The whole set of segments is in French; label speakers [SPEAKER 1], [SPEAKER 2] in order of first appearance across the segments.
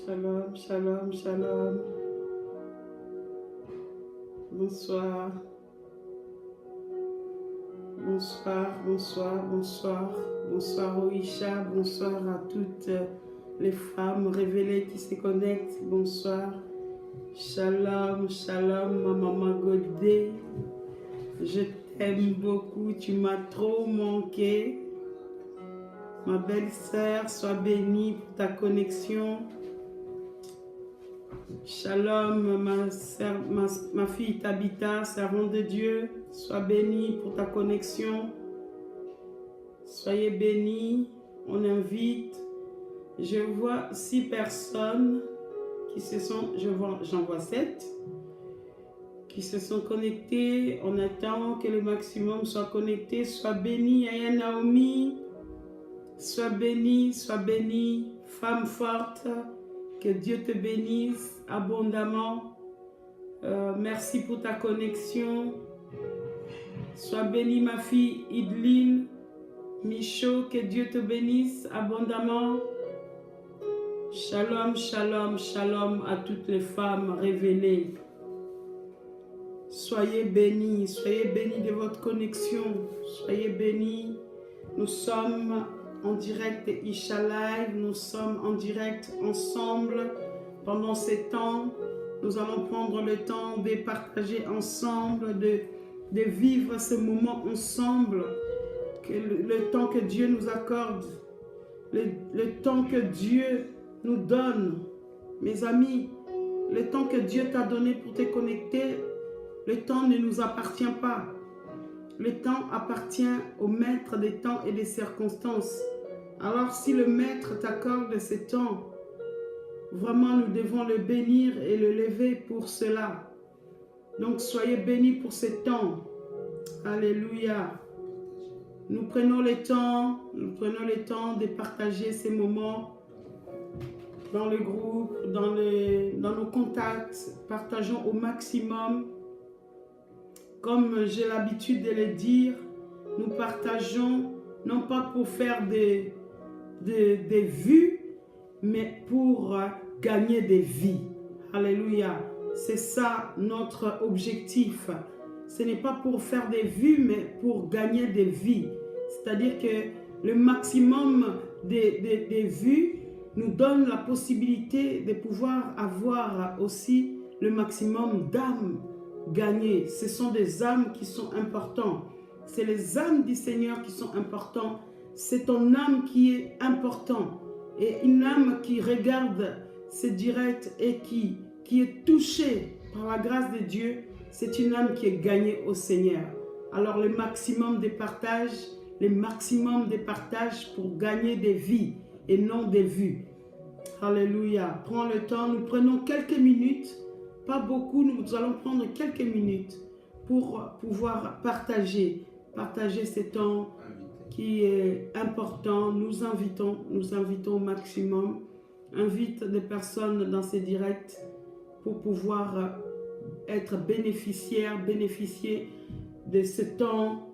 [SPEAKER 1] Shalom, shalom, shalom. Bonsoir. Bonsoir, bonsoir, bonsoir. Bonsoir Oisha, bonsoir à toutes les femmes révélées qui se connectent. Bonsoir. Shalom, shalom, ma maman Godé. Je t'aime beaucoup, tu m'as trop manqué. Ma belle-sœur, sois bénie pour ta connexion. Shalom, ma fille Tabitha, servante de Dieu, sois bénie pour ta connexion. Soyez bénis, on invite. Je vois 6 personnes qui se sont, j'en vois 7, qui se sont connectées. On attend que le maximum soit connecté. Sois bénie, Aya Naomi. Sois bénie, femme forte. Que Dieu te bénisse abondamment. Merci pour ta connexion. Sois bénie, ma fille Idline Michaud. Que Dieu te bénisse abondamment. Shalom, shalom, shalom à toutes les femmes révélées. Soyez bénis de votre connexion. Soyez bénis. Nous sommes en direct Isha Live, nous sommes en direct ensemble. Pendant ces temps, nous allons prendre le temps de partager ensemble, de vivre ce moment ensemble, que le temps que Dieu nous accorde, le temps que Dieu nous donne. Mes amis, le temps que Dieu t'a donné pour te connecter, le temps ne nous appartient pas. Le temps appartient au maître des temps et des circonstances. Alors si le maître t'accorde ce temps, vraiment nous devons le bénir et le lever pour cela. Donc soyez bénis pour ce temps. Alléluia. Nous prenons le temps de partager ces moments dans le groupe, dans nos contacts. Partageons au maximum. Comme j'ai l'habitude de le dire, nous partageons non pas pour faire des vues, mais pour gagner des vies. Alléluia. C'est ça notre objectif. Ce n'est pas pour faire des vues, mais pour gagner des vies. C'est-à-dire que le maximum des vues nous donne la possibilité de pouvoir avoir aussi le maximum d'âmes gagnées. Ce sont des âmes qui sont importantes. C'est les âmes du Seigneur qui sont importantes. C'est ton âme qui est importante. Et une âme qui regarde ce direct et qui est touchée par la grâce de Dieu, c'est une âme qui est gagnée au Seigneur. Alors le maximum de partage pour gagner des vies et non des vues. Alléluia. Prends le temps, nous prenons quelques minutes, pas beaucoup, nous allons prendre quelques minutes pour pouvoir partager ce temps qui est important. Nous invitons au maximum. Invite des personnes dans ces directs pour pouvoir être bénéficier de ce temps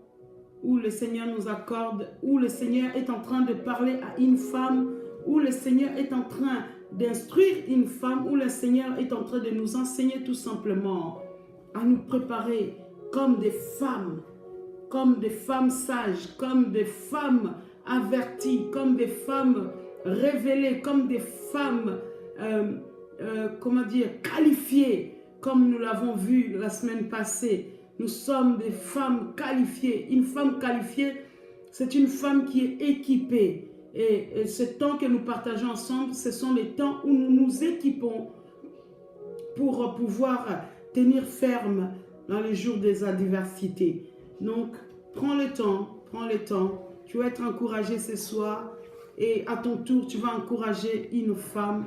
[SPEAKER 1] où le Seigneur nous accorde, où le Seigneur est en train de parler à une femme, où le Seigneur est en train d'instruire une femme, où le Seigneur est en train de nous enseigner tout simplement à nous préparer comme des femmes sages, comme des femmes averties, comme des femmes révélées, comme des femmes, qualifiées, comme nous l'avons vu la semaine passée. Nous sommes des femmes qualifiées. Une femme qualifiée, c'est une femme qui est équipée. Et ce temps que nous partageons ensemble, ce sont les temps où nous nous équipons pour pouvoir tenir ferme dans les jours des adversités. Donc, prends le temps. Tu vas être encouragé ce soir et à ton tour, tu vas encourager une femme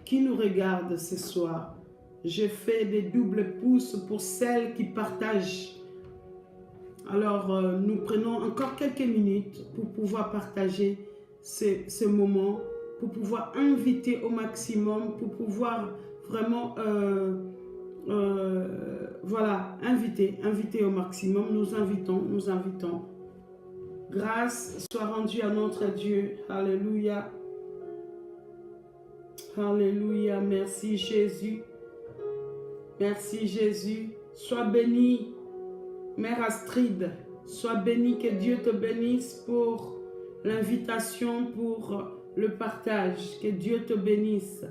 [SPEAKER 1] qui nous regarde ce soir. Je fais des doubles pouces pour celles qui partagent. Alors, nous prenons encore quelques minutes pour pouvoir partager ce moment, pour pouvoir inviter au maximum, pour pouvoir vraiment, inviter au maximum. Nous invitons. Grâce soit rendue à notre Dieu. Alléluia. Alléluia. Merci Jésus. Merci Jésus. Sois bénie, Mère Astrid. Sois bénie, que Dieu te bénisse pour l'invitation, pour le partage. Que Dieu te bénisse.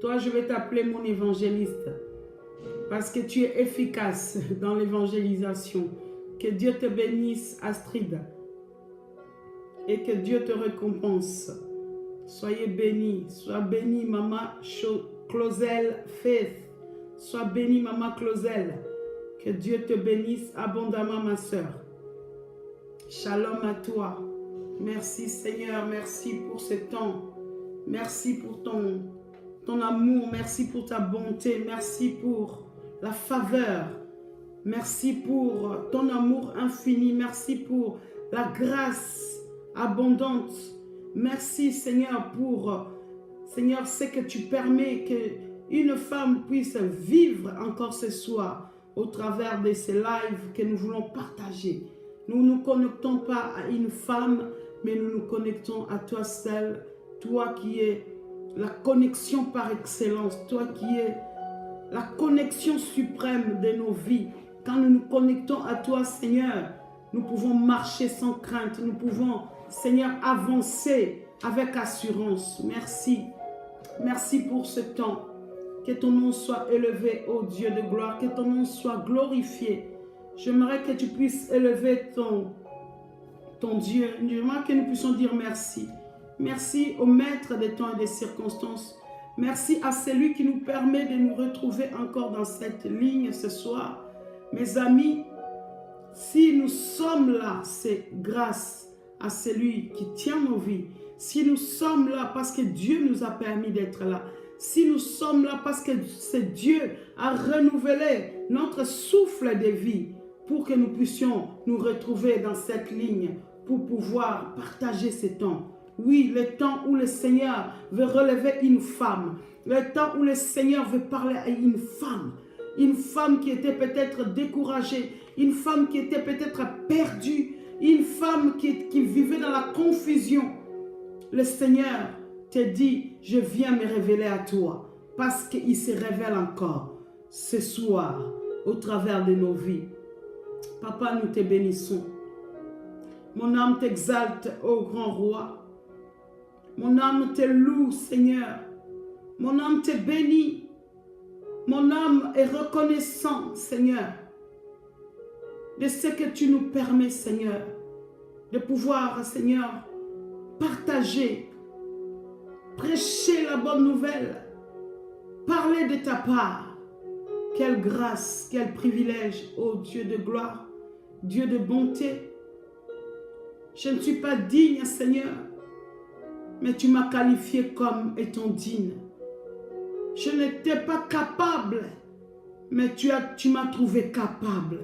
[SPEAKER 1] Toi, je vais t'appeler mon évangéliste parce que tu es efficace dans l'évangélisation. Que Dieu te bénisse, Astrid, et que Dieu te récompense. Soyez bénis. Sois bénie, Maman Clausel Faith. Sois bénie, Maman Clausel. Que Dieu te bénisse abondamment, ma soeur. Shalom à toi. Merci, Seigneur. Merci pour ce temps. Merci pour ton amour. Merci pour ta bonté. Merci pour la faveur. Merci pour ton amour infini. Merci pour la grâce abondante. Merci, Seigneur, pour, Seigneur, ce que tu permets qu'une femme puisse vivre encore ce soir au travers de ces lives que nous voulons partager. Nous ne nous connectons pas à une femme, mais nous nous connectons à toi seul, toi qui es la connexion par excellence, toi qui es la connexion suprême de nos vies. Quand nous nous connectons à toi, Seigneur, nous pouvons marcher sans crainte, nous pouvons, Seigneur, avancer avec assurance. Merci. Merci pour ce temps. Que ton nom soit élevé, ô Dieu de gloire, que ton nom soit glorifié. J'aimerais que tu puisses élever ton Dieu. J'aimerais que nous puissions dire merci. Merci au maître des temps et des circonstances. Merci à celui qui nous permet de nous retrouver encore dans cette ligne ce soir. Mes amis, si nous sommes là, c'est grâce à celui qui tient nos vies. Si nous sommes là parce que Dieu nous a permis d'être là. Si nous sommes là parce que c'est Dieu a renouvelé notre souffle de vie pour que nous puissions nous retrouver dans cette ligne pour pouvoir partager ce temps. Oui, le temps où le Seigneur veut relever une femme. Le temps où le Seigneur veut parler à une femme. Une femme qui était peut-être découragée. Une femme qui était peut-être perdue. Une femme qui vivait dans la confusion. Le Seigneur te dit, je viens me révéler à toi. Parce qu'il se révèle encore ce soir au travers de nos vies. Papa, nous te bénissons. Mon âme t'exalte, ô grand roi. Mon âme te loue, Seigneur. Mon âme te bénit. Mon âme est reconnaissante, Seigneur, de ce que tu nous permets, Seigneur, de pouvoir, Seigneur, partager, prêcher la bonne nouvelle, parler de ta part. Quelle grâce, quel privilège, ô Dieu de gloire, Dieu de bonté. Je ne suis pas digne, Seigneur, mais tu m'as qualifié comme étant digne. Je n'étais pas capable, mais tu m'as trouvé capable.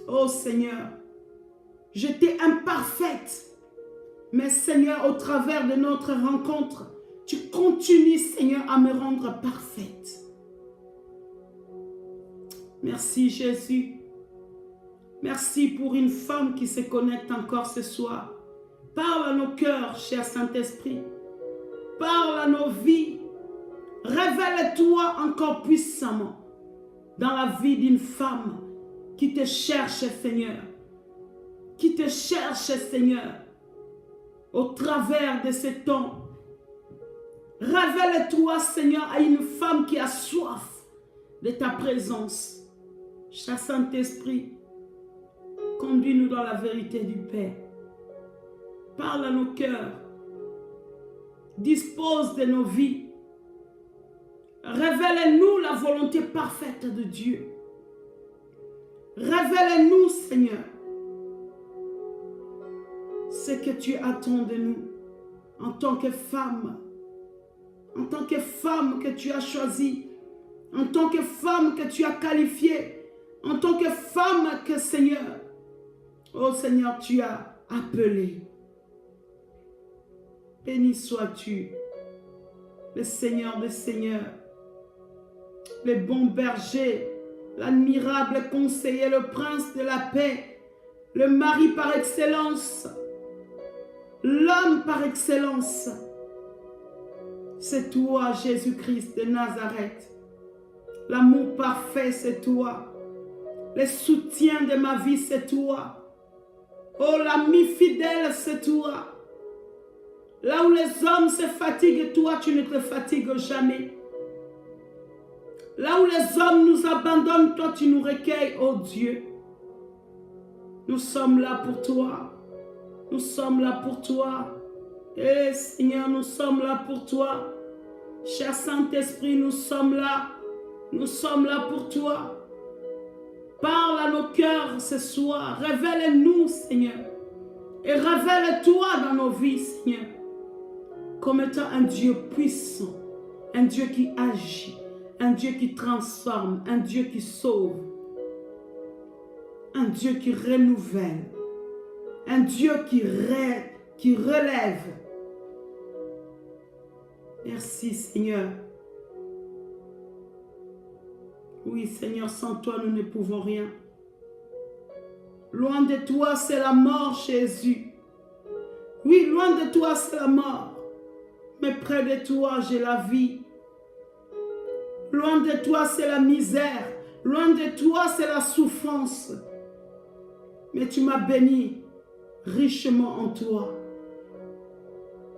[SPEAKER 1] Oh Seigneur, j'étais imparfaite, mais Seigneur, au travers de notre rencontre, tu continues, Seigneur, à me rendre parfaite. Merci Jésus. Merci pour une femme qui se connecte encore ce soir. Parle à nos cœurs, cher Saint-Esprit. Parle à nos vies. Révèle-toi encore puissamment dans la vie d'une femme qui te cherche, Seigneur. Qui te cherche, Seigneur, au travers de ce temps. Révèle-toi, Seigneur, à une femme qui a soif de ta présence. Cher Saint-Esprit, conduis-nous dans la vérité du Père. Parle à nos cœurs. Dispose de nos vies. Révèle-nous la volonté parfaite de Dieu. Révèle-nous, Seigneur, ce que tu attends de nous en tant que femme que tu as choisie, en tant que femme que tu as qualifiée, en tant que femme que, Seigneur, oh Seigneur, tu as appelée. Béni sois-tu, le Seigneur des Seigneurs, le bon berger, l'admirable conseiller, le prince de la paix, le mari par excellence, l'homme par excellence. c'est toi, Jésus-Christ de Nazareth. L'amour parfait, c'est toi. Le soutien de ma vie, c'est toi. Oh, l'ami fidèle, c'est toi. Là où les hommes se fatiguent, toi, tu ne te fatigues jamais. Là où les hommes nous abandonnent, toi, tu nous recueilles, oh Dieu. Nous sommes là pour toi. Nous sommes là pour toi. Eh Seigneur, nous sommes là pour toi. Cher Saint-Esprit, nous sommes là. Nous sommes là pour toi. Parle à nos cœurs ce soir. Révèle-nous, Seigneur. Et révèle-toi dans nos vies, Seigneur. Comme étant un Dieu puissant. Un Dieu qui agit. Un Dieu qui transforme. Un Dieu qui sauve. Un Dieu qui renouvelle. Un Dieu qui relève. Merci, Seigneur. Oui, Seigneur, sans toi, nous ne pouvons rien. Loin de toi, c'est la mort, Jésus. Oui, loin de toi, c'est la mort. Mais près de toi, j'ai la vie. Loin de toi, c'est la misère. Loin de toi, c'est la souffrance. Mais tu m'as béni richement en toi.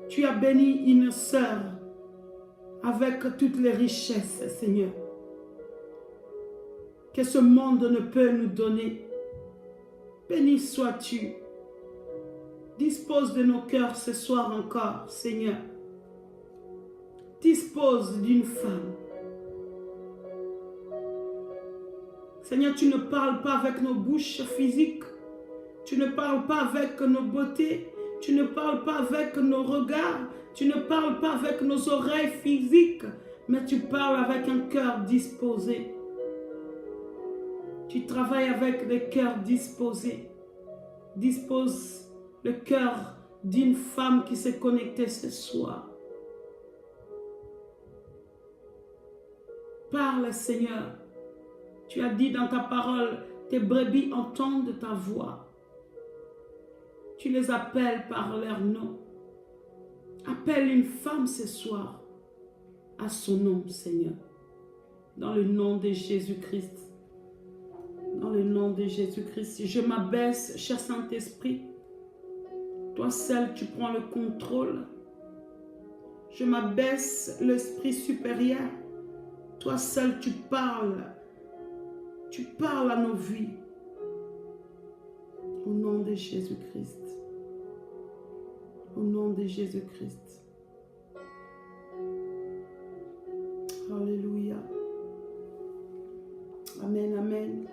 [SPEAKER 1] Tu as béni une sœur avec toutes les richesses, Seigneur, que ce monde ne peut nous donner. Béni sois-tu. Dispose de nos cœurs ce soir encore, Seigneur. Dispose d'une femme. Seigneur, tu ne parles pas avec nos bouches physiques. Tu ne parles pas avec nos beautés. Tu ne parles pas avec nos regards. Tu ne parles pas avec nos oreilles physiques. Mais tu parles avec un cœur disposé. Tu travailles avec des cœurs disposés. Dispose le cœur d'une femme qui s'est connectée ce soir. Parle, Seigneur. Tu as dit dans ta parole, tes brebis entendent ta voix. Tu les appelles par leur nom. Appelle une femme ce soir à son nom, Seigneur. Dans le nom de Jésus-Christ. Dans le nom de Jésus-Christ. Je m'abaisse, cher Saint-Esprit. Toi seul, tu prends le contrôle. Je m'abaisse, l'Esprit supérieur. Toi seul, tu parles. Tu parles à nos vies. Au nom de Jésus-Christ. Au nom de Jésus-Christ. Alléluia. Amen, amen.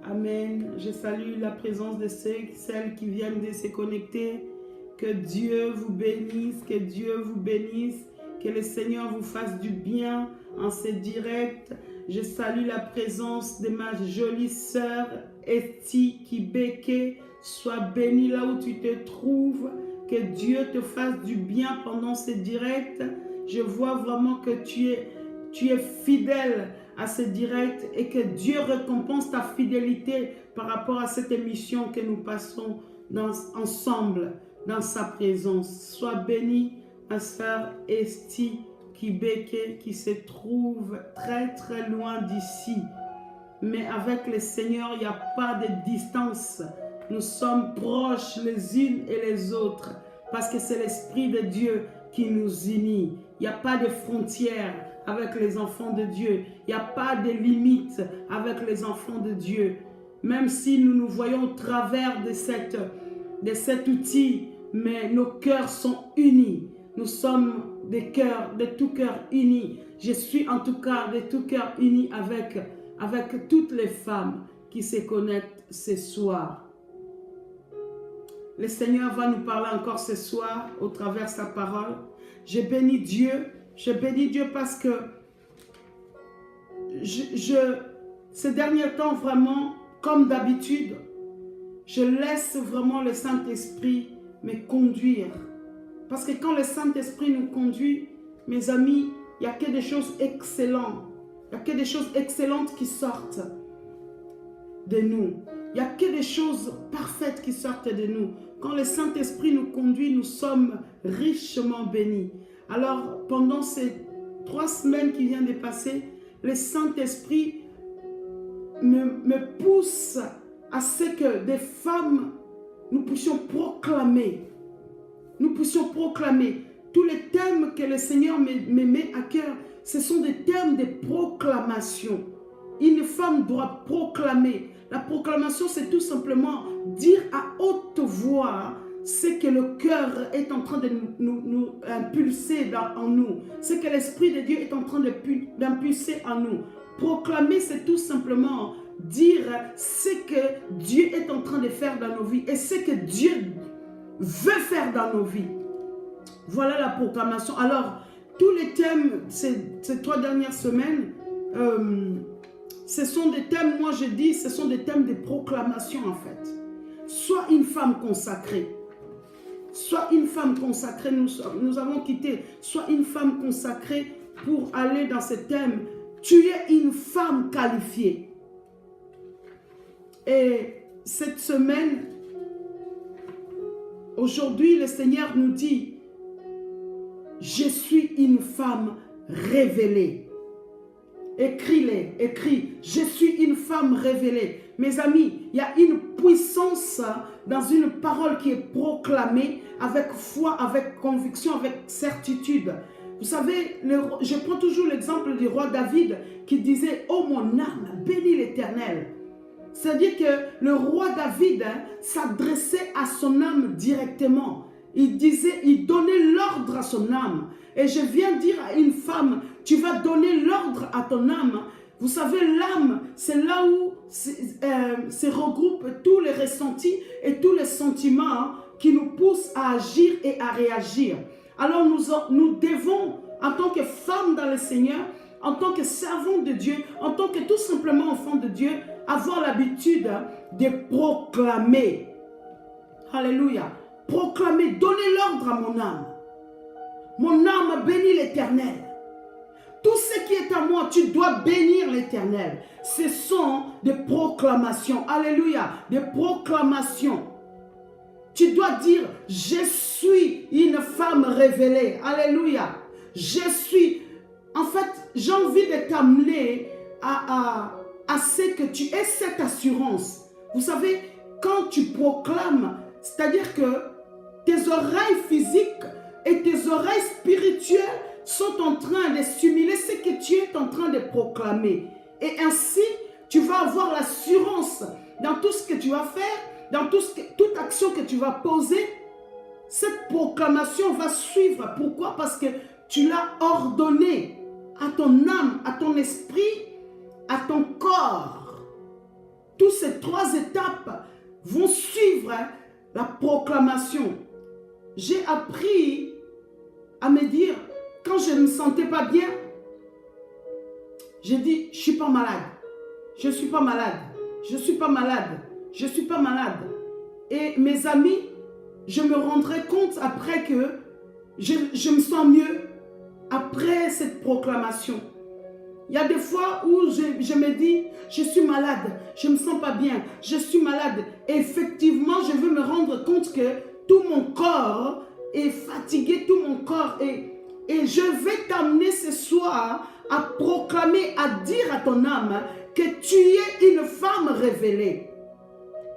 [SPEAKER 1] Amen. Je salue la présence de celles qui viennent de se connecter. Que Dieu vous bénisse, que Dieu vous bénisse, que le Seigneur vous fasse du bien en ce direct. Je salue la présence de ma jolie sœur Esti Kibeke. Sois bénie là où tu te trouves. Que Dieu te fasse du bien pendant ce direct. Je vois vraiment que tu es fidèle à ce direct et que Dieu récompense ta fidélité par rapport à cette émission que nous passons ensemble dans sa présence. Sois bénie, ma sœur Esti Kibeke, qui se trouve très très loin d'ici. Mais avec le Seigneur, il n'y a pas de distance. Nous sommes proches les unes et les autres parce que c'est l'Esprit de Dieu qui nous unit. Il n'y a pas de frontières avec les enfants de Dieu. Il n'y a pas de limites avec les enfants de Dieu. Même si nous nous voyons au travers de cet outil, mais nos cœurs sont unis. Nous sommes des cœurs, de tout cœur unis. Je suis en tout cas de tout cœur uni avec toutes les femmes qui se connectent ce soir. Le Seigneur va nous parler encore ce soir au travers de sa parole. Je bénis Dieu parce que ces derniers temps, vraiment, comme d'habitude, je laisse vraiment le Saint-Esprit me conduire. Parce que quand le Saint-Esprit nous conduit, mes amis, il n'y a que des choses excellentes. Il n'y a que des choses excellentes qui sortent de nous. Il n'y a que des choses parfaites qui sortent de nous. Quand le Saint-Esprit nous conduit, nous sommes richement bénis. Alors, pendant ces 3 semaines qui viennent de passer, le Saint-Esprit me pousse à ce que des femmes, nous puissions proclamer. Nous puissions proclamer. Tous les thèmes que le Seigneur me met à cœur, ce sont des thèmes de proclamation. Une femme doit proclamer. La proclamation, c'est tout simplement dire à haute voix ce que le cœur est en train de nous impulser en nous. Ce que l'Esprit de Dieu est en train d'impulser en nous. Proclamer, c'est tout simplement dire ce que Dieu est en train de faire dans nos vies et ce que Dieu veut faire dans nos vies. Voilà la proclamation. Alors, tous les thèmes, ces 3 dernières semaines, ce sont des thèmes, moi je dis, ce sont des thèmes de proclamation en fait. Sois une femme consacrée. Sois une femme consacrée. Nous avons quitté. Sois une femme consacrée pour aller dans ce thème. Tu es une femme qualifiée. Et cette semaine, aujourd'hui, le Seigneur nous dit, je suis une femme révélée. Écris-les, écris, je suis une femme révélée. Mes amis, il y a une puissance dans une parole qui est proclamée avec foi, avec conviction, avec certitude. Vous savez, je prends toujours l'exemple du roi David qui disait « Oh mon âme, bénis l'Éternel ». C'est-à-dire que le roi David s'adressait à son âme directement. Il donnait l'ordre à son âme. Et je viens dire à une femme, tu vas donner l'ordre à ton âme. Vous savez, l'âme, c'est là où se regroupent tous les ressentis et tous les sentiments qui nous poussent à agir et à réagir. Alors nous devons, en tant que femmes dans le Seigneur, en tant que servants de Dieu, en tant que tout simplement enfants de Dieu, avoir l'habitude de proclamer. Alléluia. Proclamer, donner l'ordre à mon âme. Mon âme bénit l'Éternel. Tout ce qui est à moi, tu dois bénir l'Éternel. Ce sont des proclamations. Alléluia. Des proclamations. Tu dois dire, je suis une femme révélée. Alléluia. Je suis. En fait, j'ai envie de t'amener à ce que tu aies cette assurance. Vous savez, quand tu proclames, c'est-à-dire que tes oreilles physiques et tes oreilles spirituelles sont en train de simuler ce que tu es en train de proclamer. Et ainsi, tu vas avoir l'assurance dans tout ce que tu vas faire, dans toute action que tu vas poser. Cette proclamation va suivre. Pourquoi? Parce que tu l'as ordonné à ton âme, à ton esprit, à ton corps. Toutes ces 3 étapes vont suivre la proclamation. J'ai appris à me dire, quand je ne me sentais pas bien, j'ai dit, je ne suis pas malade. Je ne suis pas malade. Je ne suis pas malade. Je ne suis pas malade. Et mes amis, je me rendrai compte après que je me sens mieux après cette proclamation. Il y a des fois où je me dis, je suis malade, je ne me sens pas bien, je suis malade. Et effectivement, je veux me rendre compte que tout mon corps est fatigué, tout mon corps est... Et je vais t'amener ce soir à proclamer, à dire à ton âme que tu es une femme révélée.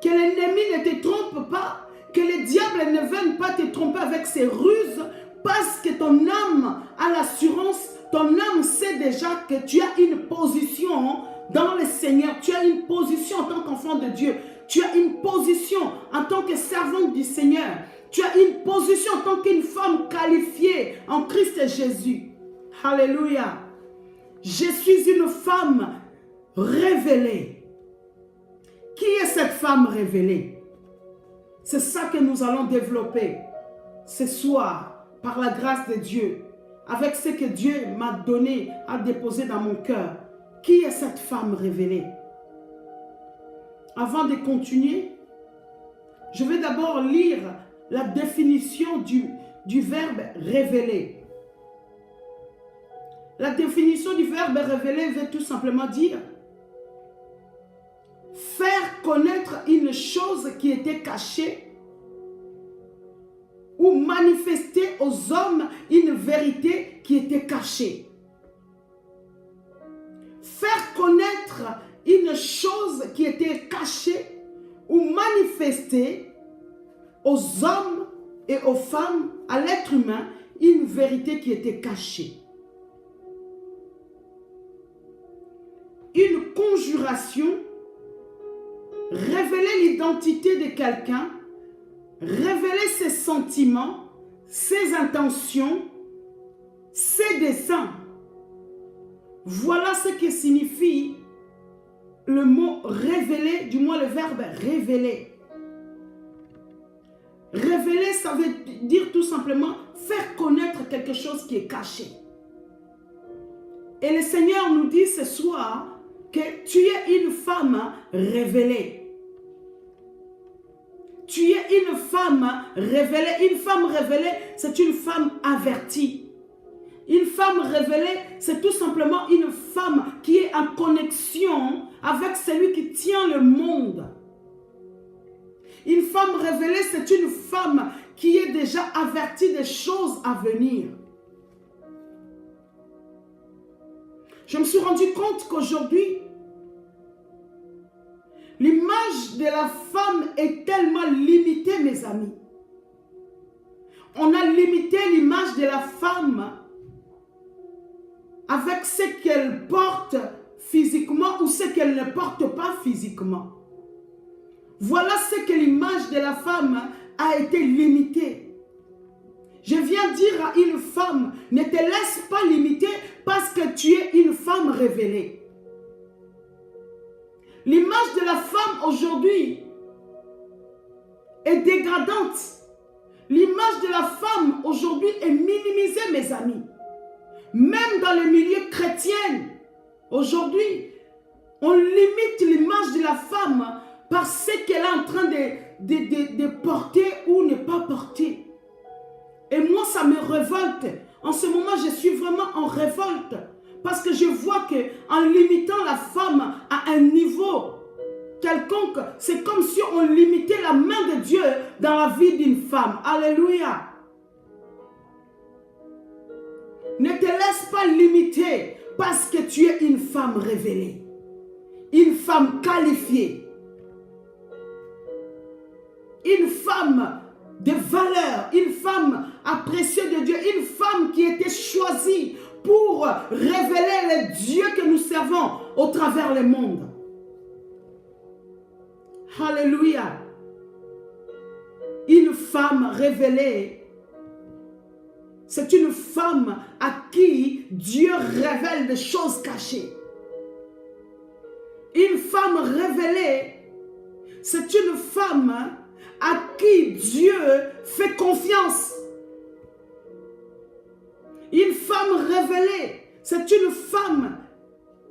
[SPEAKER 1] Que l'ennemi ne te trompe pas, que le diable ne vienne pas te tromper avec ses ruses, parce que ton âme a l'assurance, ton âme sait déjà que tu as une position dans le Seigneur, tu as une position en tant qu'enfant de Dieu, tu as une position en tant que servante du Seigneur, tu as une position en tant qu'une femme qualifiée en Christ Jésus. Alléluia. Je suis une femme révélée. Qui est cette femme révélée? C'est ça que nous allons développer ce soir par la grâce de Dieu, avec ce que Dieu m'a donné à déposer dans mon cœur. Qui est cette femme révélée? Avant de continuer, je vais d'abord lire la définition du verbe révéler. La définition du verbe révéler veut tout simplement dire faire connaître une chose qui était cachée ou manifester aux hommes une vérité qui était cachée. Faire connaître une chose qui était cachée ou manifester aux hommes et aux femmes, à l'être humain, une vérité qui était cachée. Une conjuration, révéler l'identité de quelqu'un, révéler ses sentiments, ses intentions, ses desseins. Voilà ce que signifie le mot révéler, du moins le verbe révéler. Révéler, ça veut dire tout simplement faire connaître quelque chose qui est caché. Et le Seigneur nous dit ce soir que tu es une femme révélée. Tu es une femme révélée. Une femme révélée, c'est une femme avertie. Une femme révélée, c'est tout simplement une femme qui est en connexion avec celui qui tient le monde. Une femme révélée, c'est une femme qui est déjà avertie des choses à venir. Je me suis rendu compte qu'aujourd'hui, l'image de la femme est tellement limitée, mes amis. On a limité l'image de la femme avec ce qu'elle porte physiquement ou ce qu'elle ne porte pas physiquement. Voilà ce que l'image de la femme a été limitée. Je viens dire à une femme, ne te laisse pas limiter parce que tu es une femme révélée. L'image de la femme aujourd'hui est dégradante. L'image de la femme aujourd'hui est minimisée, mes amis. Même dans le milieu chrétien, aujourd'hui, on limite l'image de la femme par ce qu'elle est en train de porter ou ne pas porter. Et moi, ça me révolte. En ce moment, je suis vraiment en révolte. Parce que je vois qu'en limitant la femme à un niveau quelconque, c'est comme si on limitait la main de Dieu dans la vie d'une femme. Alléluia. Ne te laisse pas limiter parce que tu es une femme révélée. Une femme qualifiée. Une femme de valeur, une femme appréciée de Dieu, une femme qui était choisie pour révéler le Dieu que nous servons au travers le monde. Alléluia. Une femme révélée, c'est une femme à qui Dieu révèle des choses cachées. Une femme révélée, c'est une femme à qui Dieu fait confiance. Une femme révélée, c'est une femme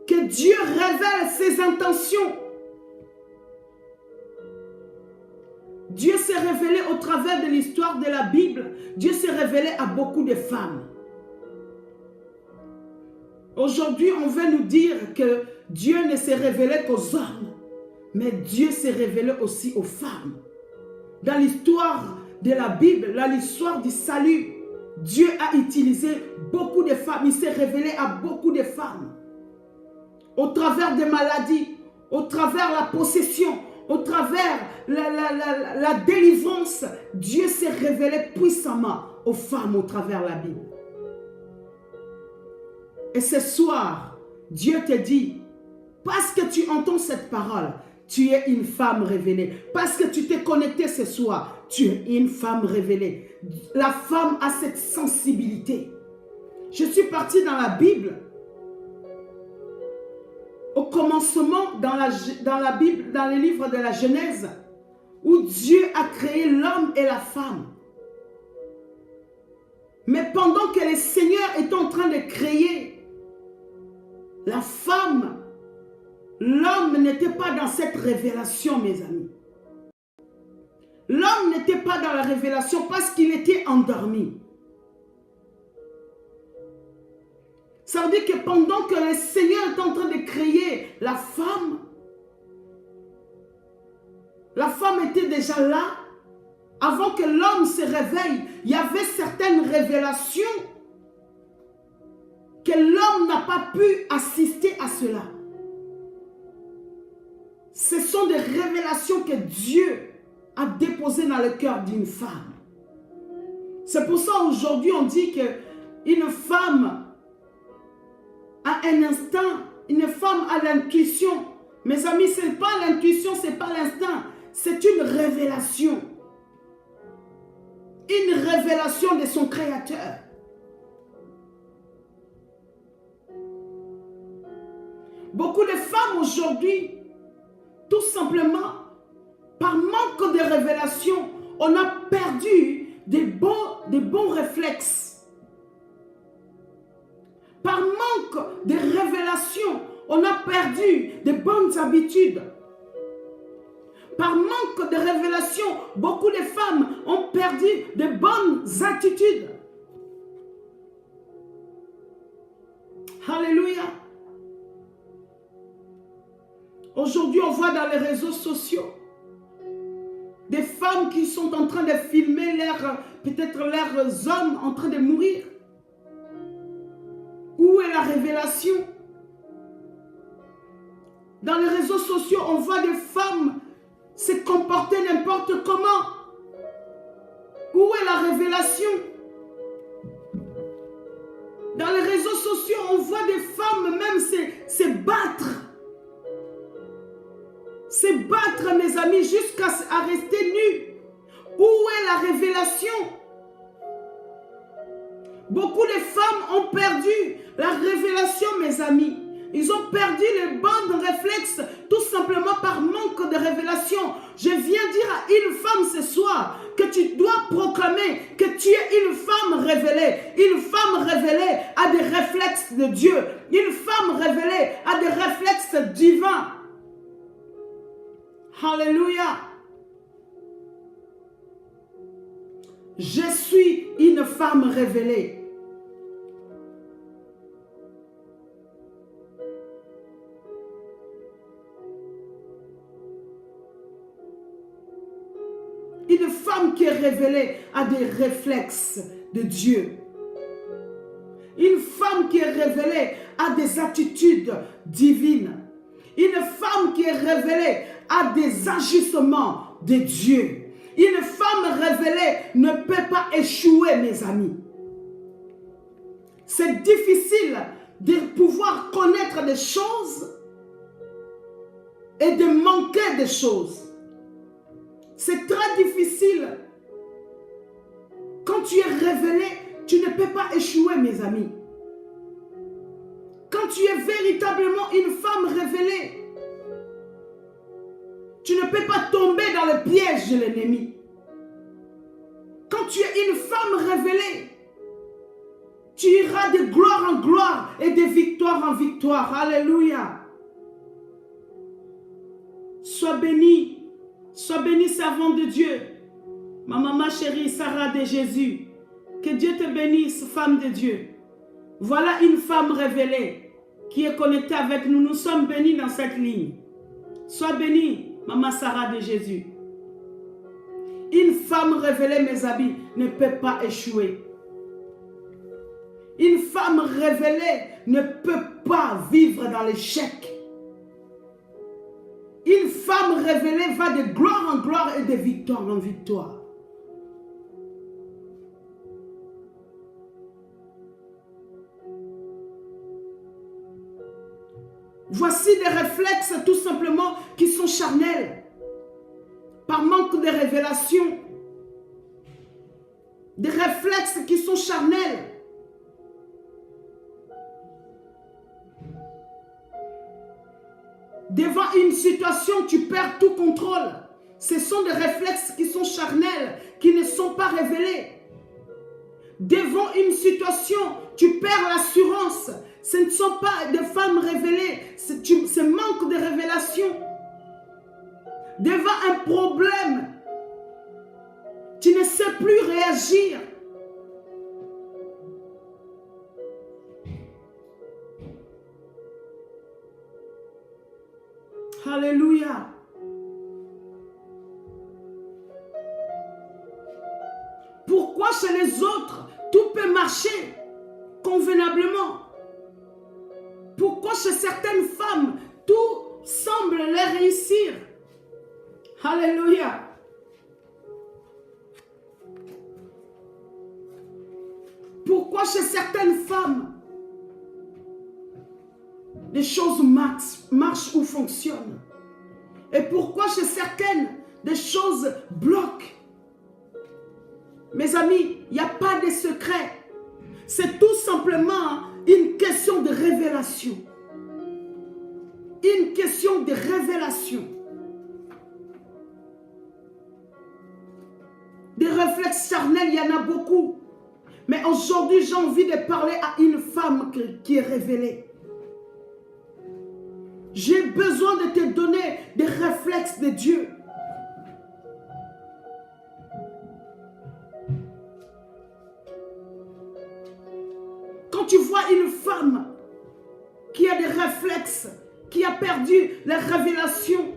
[SPEAKER 1] que Dieu révèle ses intentions. Dieu s'est révélé au travers de l'histoire de la Bible. Dieu s'est révélé à beaucoup de femmes. Aujourd'hui, on veut nous dire que Dieu ne s'est révélé qu'aux hommes, mais Dieu s'est révélé aussi aux femmes. Dans l'histoire de la Bible, dans l'histoire du salut, Dieu a utilisé beaucoup de femmes. Il s'est révélé à beaucoup de femmes. Au travers des maladies, au travers la possession, au travers la délivrance, Dieu s'est révélé puissamment aux femmes au travers la Bible. Et ce soir, Dieu te dit, parce que tu entends cette parole, tu es une femme révélée. Parce que tu t'es connecté ce soir, tu es une femme révélée. La femme a cette sensibilité. Je suis partie dans la Bible. Au commencement, dans la Bible, dans le livre de la Genèse, où Dieu a créé l'homme et la femme. Mais pendant que le Seigneur est en train de créer la femme, l'homme n'était pas dans cette révélation, mes amis. L'homme n'était pas dans la révélation parce qu'il était endormi. Ça veut dire que pendant que le Seigneur est en train de créer la femme était déjà là avant que l'homme se réveille, il y avait certaines révélations que l'homme n'a pas pu assister à cela. Ce sont des révélations que Dieu a déposées dans le cœur d'une femme. C'est pour ça aujourd'hui on dit qu'une femme a un instinct, une femme a l'intuition. Mes amis, ce n'est pas l'intuition, ce n'est pas l'instinct, c'est une révélation. Une révélation de son Créateur. Beaucoup de femmes aujourd'hui, tout simplement, par manque de révélation, on a perdu des bons réflexes. Par manque de révélation, on a perdu de bonnes habitudes. Par manque de révélation, beaucoup de femmes ont perdu de bonnes attitudes. Alléluia. Aujourd'hui, on voit dans les réseaux sociaux des femmes qui sont en train de filmer peut-être leurs hommes en train de mourir. Où est la révélation? Dans les réseaux sociaux, on voit des femmes se comporter n'importe comment. Où est la révélation? Dans les réseaux sociaux, on voit des femmes même se battre. Se battre, mes amis, jusqu'à rester nus. Où est la révélation? Beaucoup de femmes ont perdu la révélation, mes amis. Ils ont perdu les bons réflexes tout simplement par manque de révélation. Je viens dire à une femme ce soir que tu dois proclamer que tu es une femme révélée. Une femme révélée a des réflexes de Dieu. Une femme révélée a des réflexes divins. Alléluia. Je suis une femme révélée. Une femme qui est révélée a des réflexes de Dieu. Une femme qui est révélée a des attitudes divines. Une femme qui est révélée a des agissements de Dieu. Une femme révélée ne peut pas échouer, mes amis. C'est difficile de pouvoir connaître des choses et de manquer des choses. C'est très difficile. Quand tu es révélé, tu ne peux pas échouer, mes amis. Quand tu es véritablement une femme révélée, tu ne peux pas tomber dans le piège de l'ennemi. Quand tu es une femme révélée, tu iras de gloire en gloire et de victoire en victoire. Alléluia. Sois béni, servante de Dieu. Ma maman chérie, Sarah de Jésus. Que Dieu te bénisse, femme de Dieu. Voilà une femme révélée qui est connectée avec nous. Nous sommes bénis dans cette ligne. Sois bénie, maman Sarah de Jésus. Une femme révélée, mes amis, ne peut pas échouer. Une femme révélée ne peut pas vivre dans l'échec. Une femme révélée va de gloire en gloire et de victoire en victoire. Voici des réflexes tout simplement qui sont charnels. Par manque de révélation. Des réflexes qui sont charnels. Devant une situation, tu perds tout contrôle. Ce sont des réflexes qui sont charnels, qui ne sont pas révélés. Devant une situation, tu perds l'assurance. Ce ne sont pas des femmes révélées, c'est manque de révélation. Devant un problème, tu ne sais plus réagir. Alléluia. Pourquoi chez certaines femmes, tout semble leur réussir? Alléluia. Pourquoi chez certaines femmes, les choses marchent ou fonctionnent? Et pourquoi chez certaines, des choses bloquent? Mes amis, il n'y a pas de secret. C'est tout simplement une question de révélation. Une question de révélation. Des réflexes charnels, il y en a beaucoup. Mais aujourd'hui, j'ai envie de parler à une femme qui est révélée. J'ai besoin de te donner des réflexes de Dieu. Quand tu vois une femme qui a des réflexes, qui a perdu la révélation,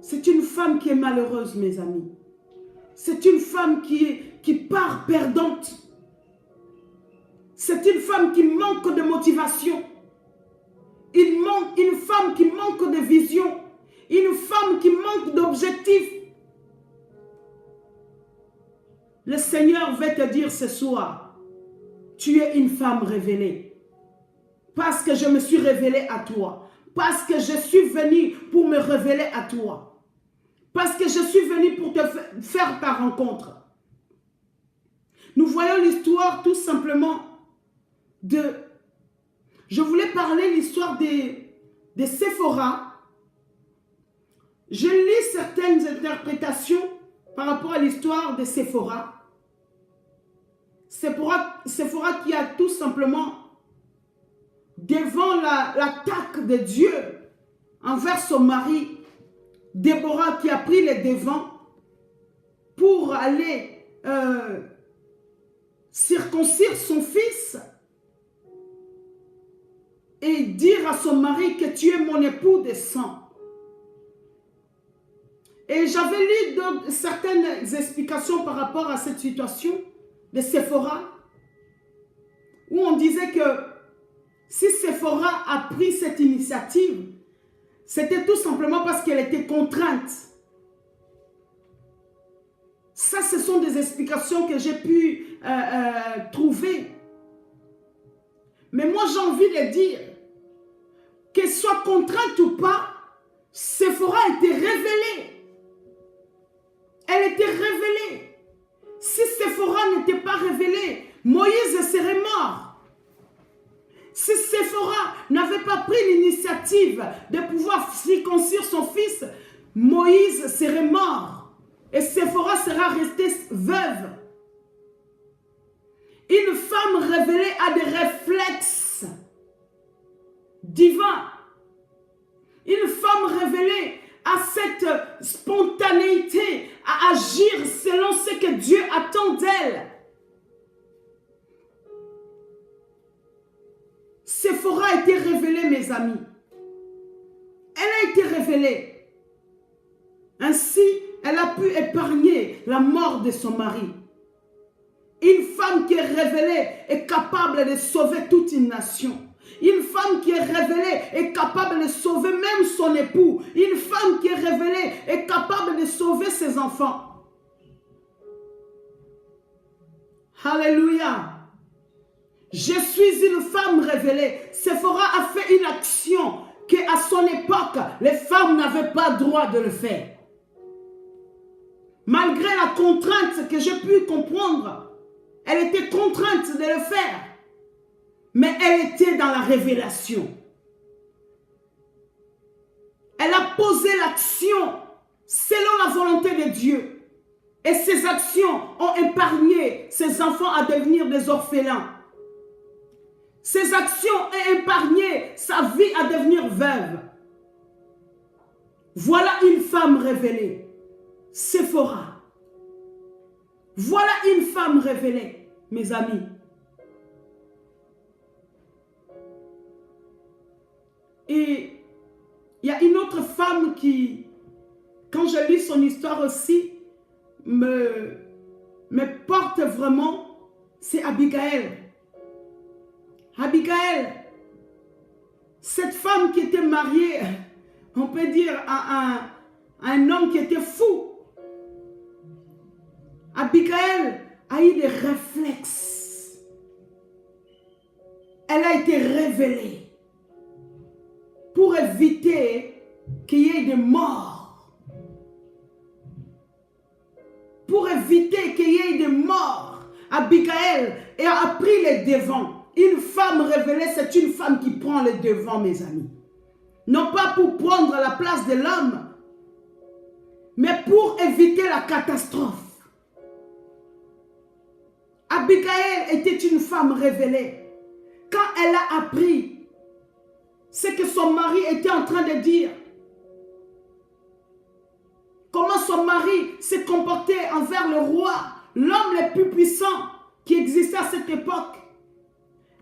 [SPEAKER 1] c'est une femme qui est malheureuse, mes amis. C'est une femme qui part perdante. C'est une femme qui manque de motivation. Une femme qui manque de vision. Une femme qui manque d'objectif. Le Seigneur veut te dire ce soir, tu es une femme révélée. Parce que je me suis révélée à toi. Parce que je suis venue pour me révéler à toi. Parce que je suis venue pour te faire ta rencontre. Nous voyons l'histoire tout simplement de... Je voulais parler l'histoire de Séphora. Je lis certaines interprétations par rapport à l'histoire de Séphora. Séphora qui a tout simplement, devant l'attaque de Dieu envers son mari, Déborah qui a pris les devants pour aller circoncire son fils et dire à son mari que tu es mon époux de sang. Et j'avais lu certaines explications par rapport à cette situation de Séphora, où on disait que si Séphora a pris cette initiative, c'était tout simplement parce qu'elle était contrainte. Ça, ce sont des explications que j'ai pu trouver. Mais moi, j'ai envie de dire, qu'elle soit contrainte ou pas, Séphora était révélée. Elle était révélée. Si Séphora n'était pas révélée, Moïse serait mort. Si Séphora n'avait pas pris l'initiative de pouvoir circoncire son fils, Moïse serait mort. Et Séphora sera restée veuve. Une femme révélée a des réflexes divins. Une femme révélée a cette spontanéité à agir selon ce que Dieu attend d'elle. Séphora a été révélée, mes amis. Elle a été révélée. Ainsi, elle a pu épargner la mort de son mari. Une femme qui est révélée est capable de sauver toute une nation. Une femme qui est révélée est capable de sauver même son époux. Une femme qui est révélée est capable de sauver ses enfants. Alléluia. Je suis une femme révélée. Séphora a fait une action qu'à son époque, les femmes n'avaient pas droit de le faire. Malgré la contrainte que j'ai pu comprendre, elle était contrainte de le faire. Mais elle était dans la révélation. Elle a posé l'action selon la volonté de Dieu. Et ses actions ont épargné ses enfants à devenir des orphelins. Ses actions ont épargné sa vie à devenir veuve. Voilà une femme révélée. Séphora. Voilà une femme révélée, mes amis. Et il y a une autre femme qui, quand je lis son histoire aussi, me porte vraiment c'est Abigail. Abigail, cette femme qui était mariée, on peut dire, à un homme qui était fou. Abigail a eu des réflexes. Elle a été révélée pour éviter qu'il y ait des morts. Pour éviter qu'il y ait des morts, Abigail a pris les devants. Une femme révélée, c'est une femme qui prend les devants, mes amis. Non pas pour prendre la place de l'homme, mais pour éviter la catastrophe. Abigail était une femme révélée. Quand elle a appris ce que son mari était en train de dire, comment son mari s'est comporté envers le roi, l'homme le plus puissant qui existait à cette époque,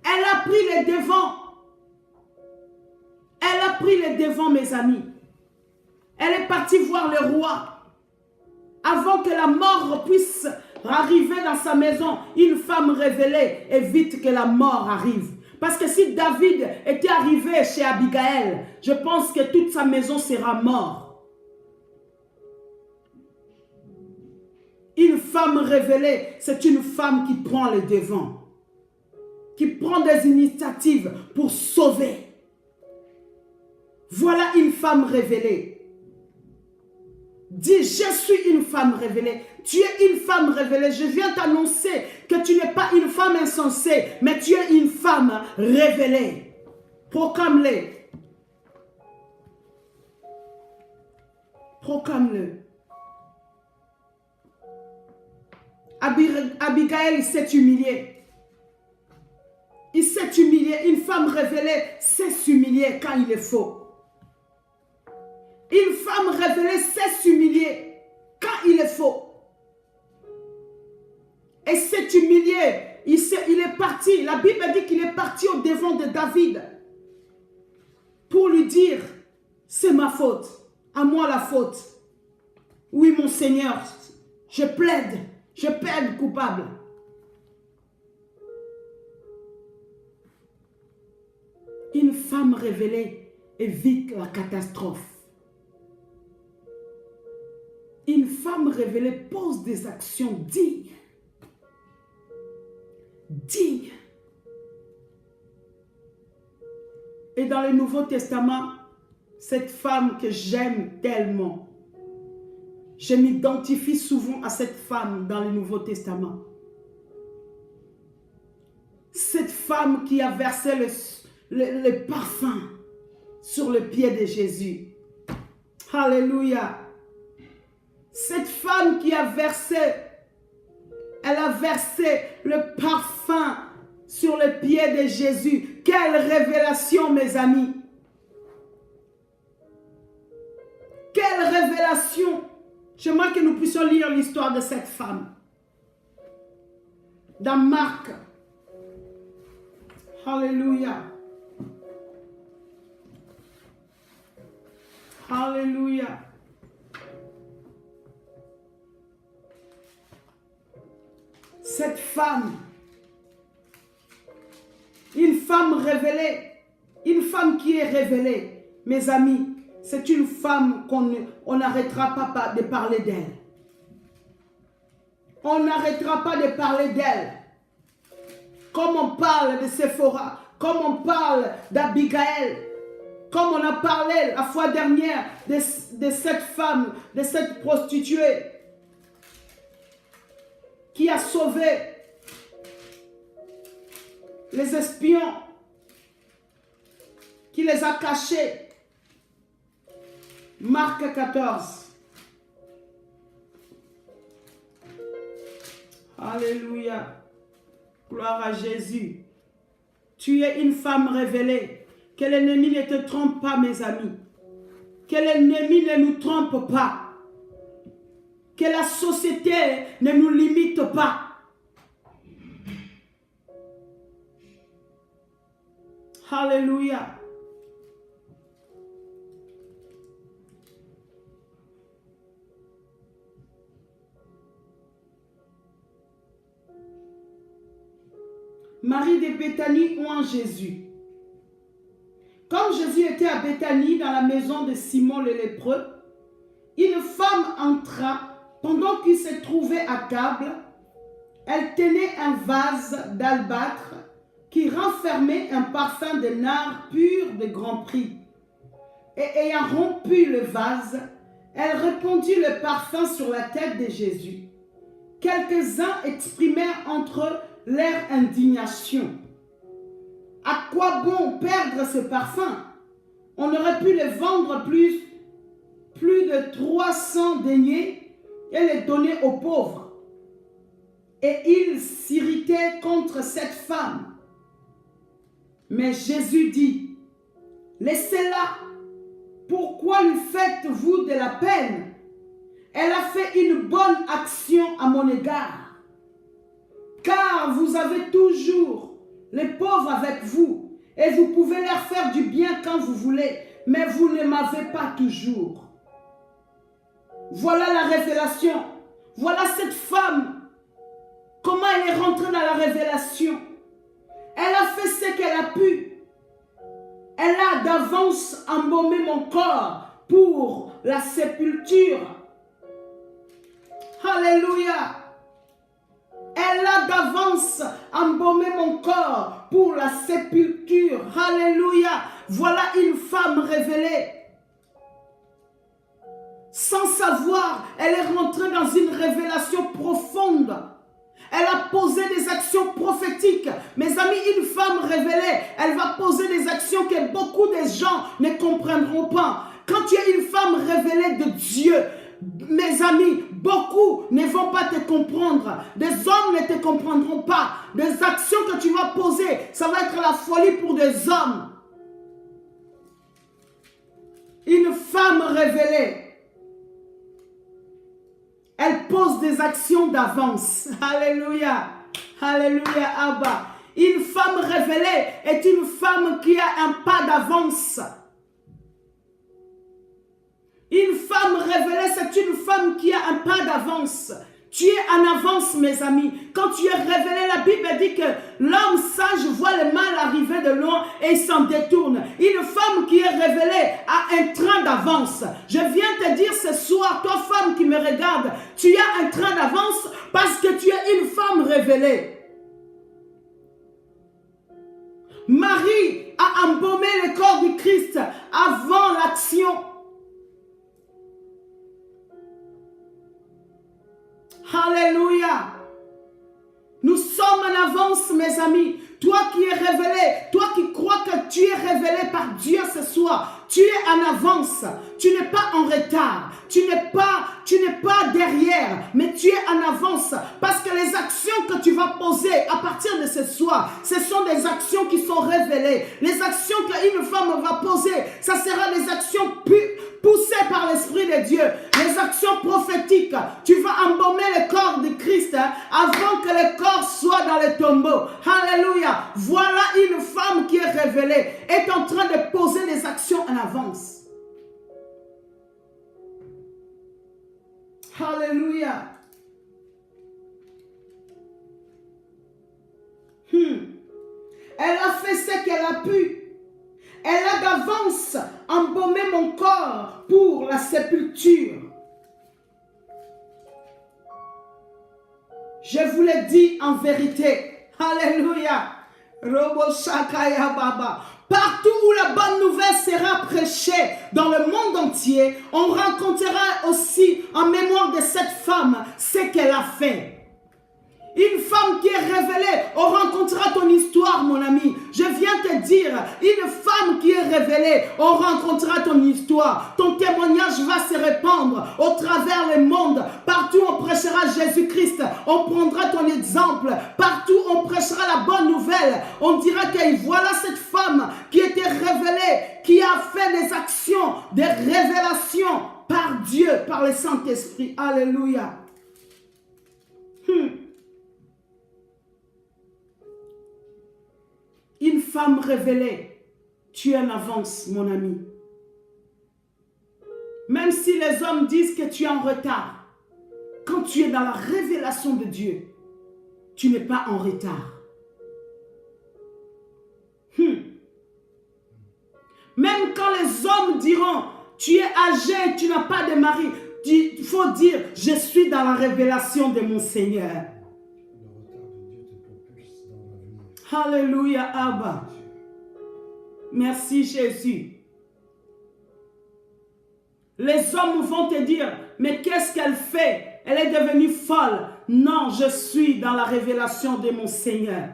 [SPEAKER 1] elle a pris les devants. Elle a pris les devants, mes amis. Elle est partie voir le roi. Avant que la mort puisse arriver dans sa maison, une femme révélée évite que la mort arrive. Parce que si David était arrivé chez Abigail, je pense que toute sa maison sera morte. Une femme révélée, c'est une femme qui prend les devants, qui prend des initiatives pour sauver. Voilà une femme révélée. Dis, je suis une femme révélée. Tu es une femme révélée. Je viens t'annoncer que tu n'es pas une femme insensée, mais tu es une femme révélée. Proclame-le. Proclame-le. Abigail s'est humiliée. Il s'est humilié. Une femme révélée sait s'humilier quand il est faux. Une femme révélée sait s'humilier quand il est faux. Et s'est humilié. Il est parti. La Bible dit qu'il est parti au devant de David pour lui dire, c'est ma faute. À moi la faute. Oui, mon Seigneur, je plaide coupable. Une femme révélée évite la catastrophe. Une femme révélée pose des actions dignes. Dignes. Et dans le Nouveau Testament, cette femme que j'aime tellement, je m'identifie souvent à cette femme dans le Nouveau Testament. Cette femme qui a versé le parfum sur le pied de Jésus. Alléluia. Cette femme qui a versé, elle a versé le parfum sur le pied de Jésus. Quelle révélation, mes amis. Quelle révélation. J'aimerais que nous puissions lire l'histoire de cette femme. Dans Marc. Alléluia. Alléluia. Cette femme, une femme révélée, une femme qui est révélée, mes amis, c'est une femme qu'on n'arrêtera pas de parler d'elle. On n'arrêtera pas de parler d'elle. Comme on parle de Séphora, comme on parle d'Abigail, comme on a parlé la fois dernière de cette femme, de cette prostituée qui a sauvé les espions, qui les a cachés. Marc 14. Alléluia. Gloire à Jésus. Tu es une femme révélée. Que l'ennemi ne te trompe pas, mes amis. Que l'ennemi ne nous trompe pas. Que la société ne nous limite pas. Alléluia. Marie de Béthanie ou en Jésus. Comme Jésus était à Béthanie dans la maison de Simon le lépreux, une femme entra pendant qu'il se trouvait à table. Elle tenait un vase d'albâtre qui renfermait un parfum de nard pur de grand prix. Et ayant rompu le vase, elle répandit le parfum sur la tête de Jésus. Quelques-uns exprimèrent entre eux leur indignation. À quoi bon perdre ce parfum? On aurait pu le vendre plus de 300 deniers et le donner aux pauvres. Et ils s'irritaient contre cette femme. Mais Jésus dit, laissez-la. Pourquoi lui faites-vous de la peine? Elle a fait une bonne action à mon égard. Car vous avez toujours les pauvres avec vous, et vous pouvez leur faire du bien quand vous voulez, mais vous ne m'avez pas toujours. Voilà la révélation. Voilà cette femme. Comment elle est rentrée dans la révélation. Elle a fait ce qu'elle a pu. Elle a d'avance embaumé mon corps pour la sépulture. Alléluia. Elle a d'avance embaumé mon corps pour la sépulture. Alléluia. Voilà une femme révélée. Sans savoir, elle est rentrée dans une révélation profonde. Elle a posé des actions prophétiques. Mes amis, une femme révélée, elle va poser des actions que beaucoup de gens ne comprendront pas. Quand tu es une femme révélée de Dieu, mes amis, beaucoup ne vont pas te comprendre. Des hommes ne te comprendront pas. Des actions que tu vas poser, ça va être la folie pour des hommes. Une femme révélée, elle pose des actions d'avance. Alléluia. Alléluia, Abba. Une femme révélée est une femme qui a un pas d'avance. Une femme révélée, c'est une femme qui a un pas d'avance. Tu es en avance, mes amis. Quand tu es révélé, la Bible dit que l'homme sage voit le mal arriver de loin et il s'en détourne. Une femme qui est révélée a un train d'avance. Je viens te dire ce soir, toi femme qui me regarde, tu as un train d'avance parce que tu es une femme révélée. Marie a embaumé le corps du Christ avant l'action. Alléluia. Nous sommes en avance, mes amis. Toi qui es révélé, toi qui crois que tu es révélé par Dieu ce soir, tu es en avance. Tu n'es pas en retard. Tu n'es pas derrière, mais tu es en avance. Parce que les actions que tu vas poser à partir de ce soir, ce sont des actions qui sont révélées. Les actions qu'une femme va poser, ça sera des actions poussées par l'Esprit de Dieu. Les actions prophétiques. Tu vas embaumer le corps de Christ avant que le corps soit dans le tombeau. Alléluia. Voilà une femme qui est révélée, est en train de poser des actions en avance. Alléluia. Elle a fait ce qu'elle a pu. Elle a d'avance embaumé mon corps pour la sépulture. Je vous le dis en vérité. Alléluia. Partout où la bonne nouvelle sera prêchée dans le monde entier, on rencontrera aussi en mémoire de cette femme ce qu'elle a fait. Une femme qui est révélée, on rencontrera ton histoire, mon ami. Je viens te dire, une femme qui est révélée, on rencontrera ton histoire. Ton témoignage va se répandre au travers le monde. Partout on prêchera Jésus-Christ, on prendra ton exemple. Partout on prêchera la bonne nouvelle. On dira que voilà cette femme qui était révélée, qui a fait des actions, des révélations par Dieu, par le Saint-Esprit. Alléluia. Une femme révélée, tu es en avance, mon ami. Même si les hommes disent que tu es en retard, quand tu es dans la révélation de Dieu, tu n'es pas en retard. les hommes diront, tu es âgé, tu n'as pas de mari, il faut dire, je suis dans la révélation de mon Seigneur. Alléluia, Abba. Merci Jésus. Les hommes vont te dire, mais qu'est-ce qu'elle fait? Elle est devenue folle. Non, je suis dans la révélation de mon Seigneur.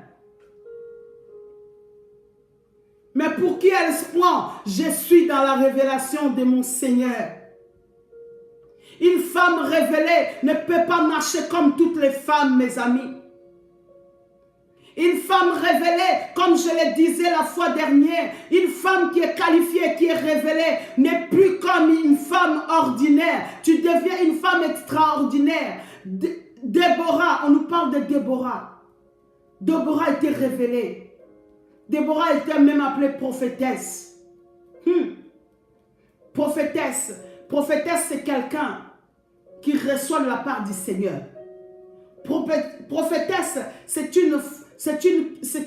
[SPEAKER 1] Mais pour qui elle se prend? Je suis dans la révélation de mon Seigneur. Une femme révélée ne peut pas marcher comme toutes les femmes, mes amis. Une femme révélée, comme je le disais la fois dernière, une femme qui est qualifiée, qui est révélée, n'est plus comme une femme ordinaire. Tu deviens une femme extraordinaire. Déborah, on nous parle de Déborah. Déborah était révélée. Déborah était même appelée prophétesse. Prophétesse. Prophétesse, c'est quelqu'un qui reçoit de la part du Seigneur. Prophétesse, c'est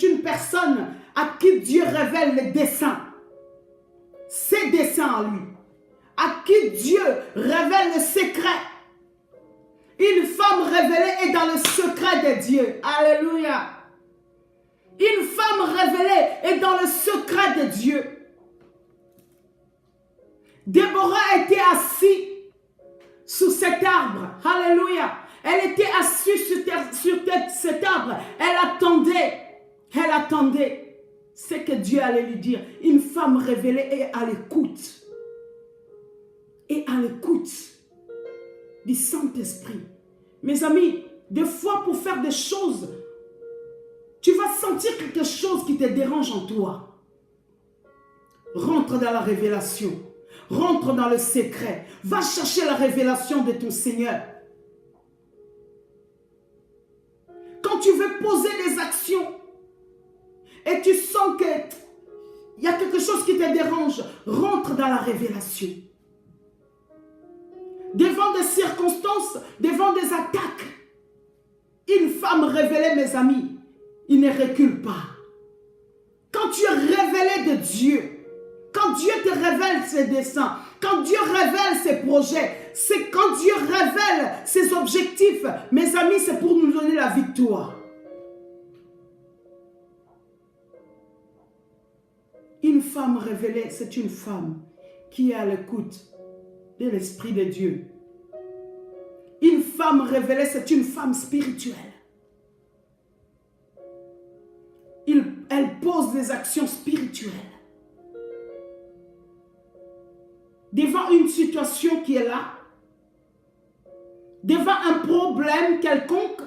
[SPEAKER 1] une personne à qui Dieu révèle les desseins. Ses desseins à lui. À qui Dieu révèle le secret. Une femme révélée est dans le secret de Dieu. Alléluia. Une femme révélée est dans le secret de Dieu. Déborah était assise sous cet arbre. Alléluia. Elle était assise sur cet arbre. Elle attendait. Elle attendait ce que Dieu allait lui dire. Une femme révélée est à l'écoute. Et à l'écoute du Saint-Esprit. Mes amis, des fois pour faire des choses, tu vas sentir quelque chose qui te dérange en toi. Rentre dans la révélation. Rentre dans le secret. Va chercher la révélation de ton Seigneur. Quand tu veux poser des actions et tu sens qu'il y a quelque chose qui te dérange, rentre dans la révélation. Devant des circonstances, devant des attaques, une femme révélée, mes amis, il ne recule pas. Quand tu es révélé de Dieu, quand Dieu te révèle ses desseins, quand Dieu révèle ses projets, c'est quand Dieu révèle ses objectifs, mes amis, c'est pour nous donner la victoire. Une femme révélée, c'est une femme qui est à l'écoute de l'Esprit de Dieu. Une femme révélée, c'est une femme spirituelle. Elle pose des actions spirituelles. Devant une situation qui est là, devant un problème quelconque,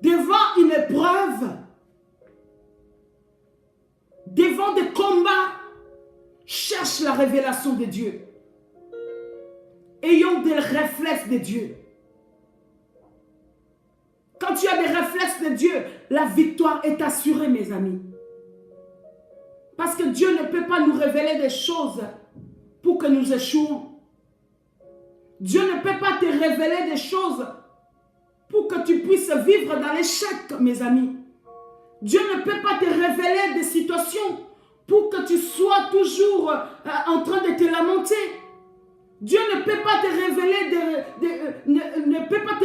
[SPEAKER 1] devant une épreuve, devant des combats, cherche la révélation de Dieu. Ayons des réflexes de Dieu. Quand tu as des réflexes de Dieu, la victoire est assurée, mes amis. Parce que Dieu ne peut pas nous révéler des choses pour que nous échouons. Dieu ne peut pas te révéler des choses pour que tu puisses vivre dans l'échec, mes amis. Dieu ne peut pas te révéler des situations pour que tu sois toujours en train de te lamenter. Dieu ne peut pas te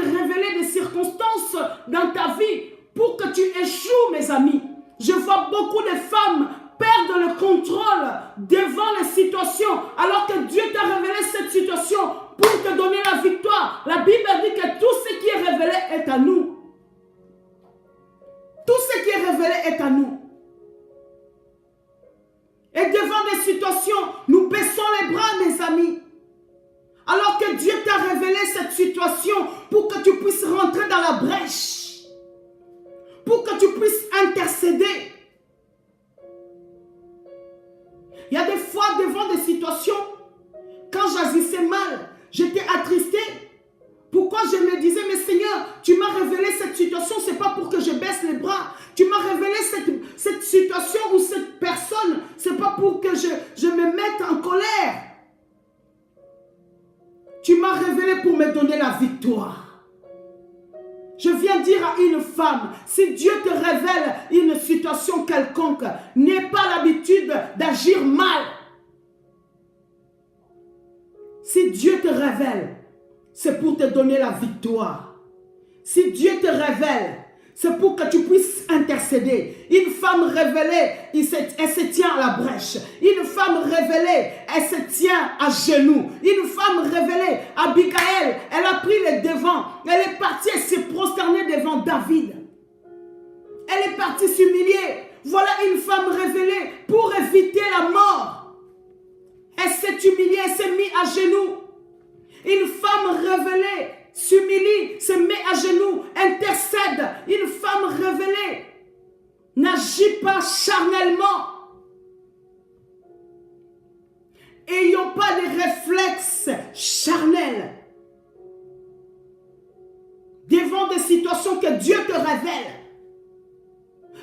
[SPEAKER 1] révéler des circonstances dans ta vie pour que tu échoues, mes amis. Je vois beaucoup de femmes perdre le contrôle devant les situations alors que Dieu t'a révélé cette situation pour te donner la victoire. La Bible dit que tout ce qui est révélé est à nous. Tout ce qui est révélé est à nous. Et devant des situations, nous baissons les bras, mes amis. Alors que Dieu t'a révélé cette situation pour que tu puisses rentrer dans la brèche. Pour que tu puisses intercéder. Il y a des fois devant des situations, quand j'agissais mal, j'étais attristée. Pourquoi je me disais, mais Seigneur, tu m'as révélé cette situation, ce n'est pas pour que je baisse les bras. Tu m'as révélé cette situation ou cette personne, ce n'est pas pour que je me mette en colère. Tu m'as révélé pour me donner la victoire. Je viens dire à une femme, si Dieu te révèle une situation quelconque, n'aie pas l'habitude d'agir mal. Si Dieu te révèle, c'est pour te donner la victoire. Si Dieu te révèle, c'est pour que tu puisses intercéder. Une femme révélée, elle se tient à la brèche. Une femme révélée, elle se tient à genoux. Une femme révélée, Abigail, elle a pris les devants. Elle est partie, elle s'est prosternée devant David. Elle est partie s'humilier. Voilà une femme révélée pour éviter la mort. Elle s'est humiliée, elle s'est mise à genoux. Une femme révélée s'humilie, se met à genoux, intercède. Une femme révélée n'agit pas charnellement. Ayons pas des réflexes charnels devant des situations que Dieu te révèle.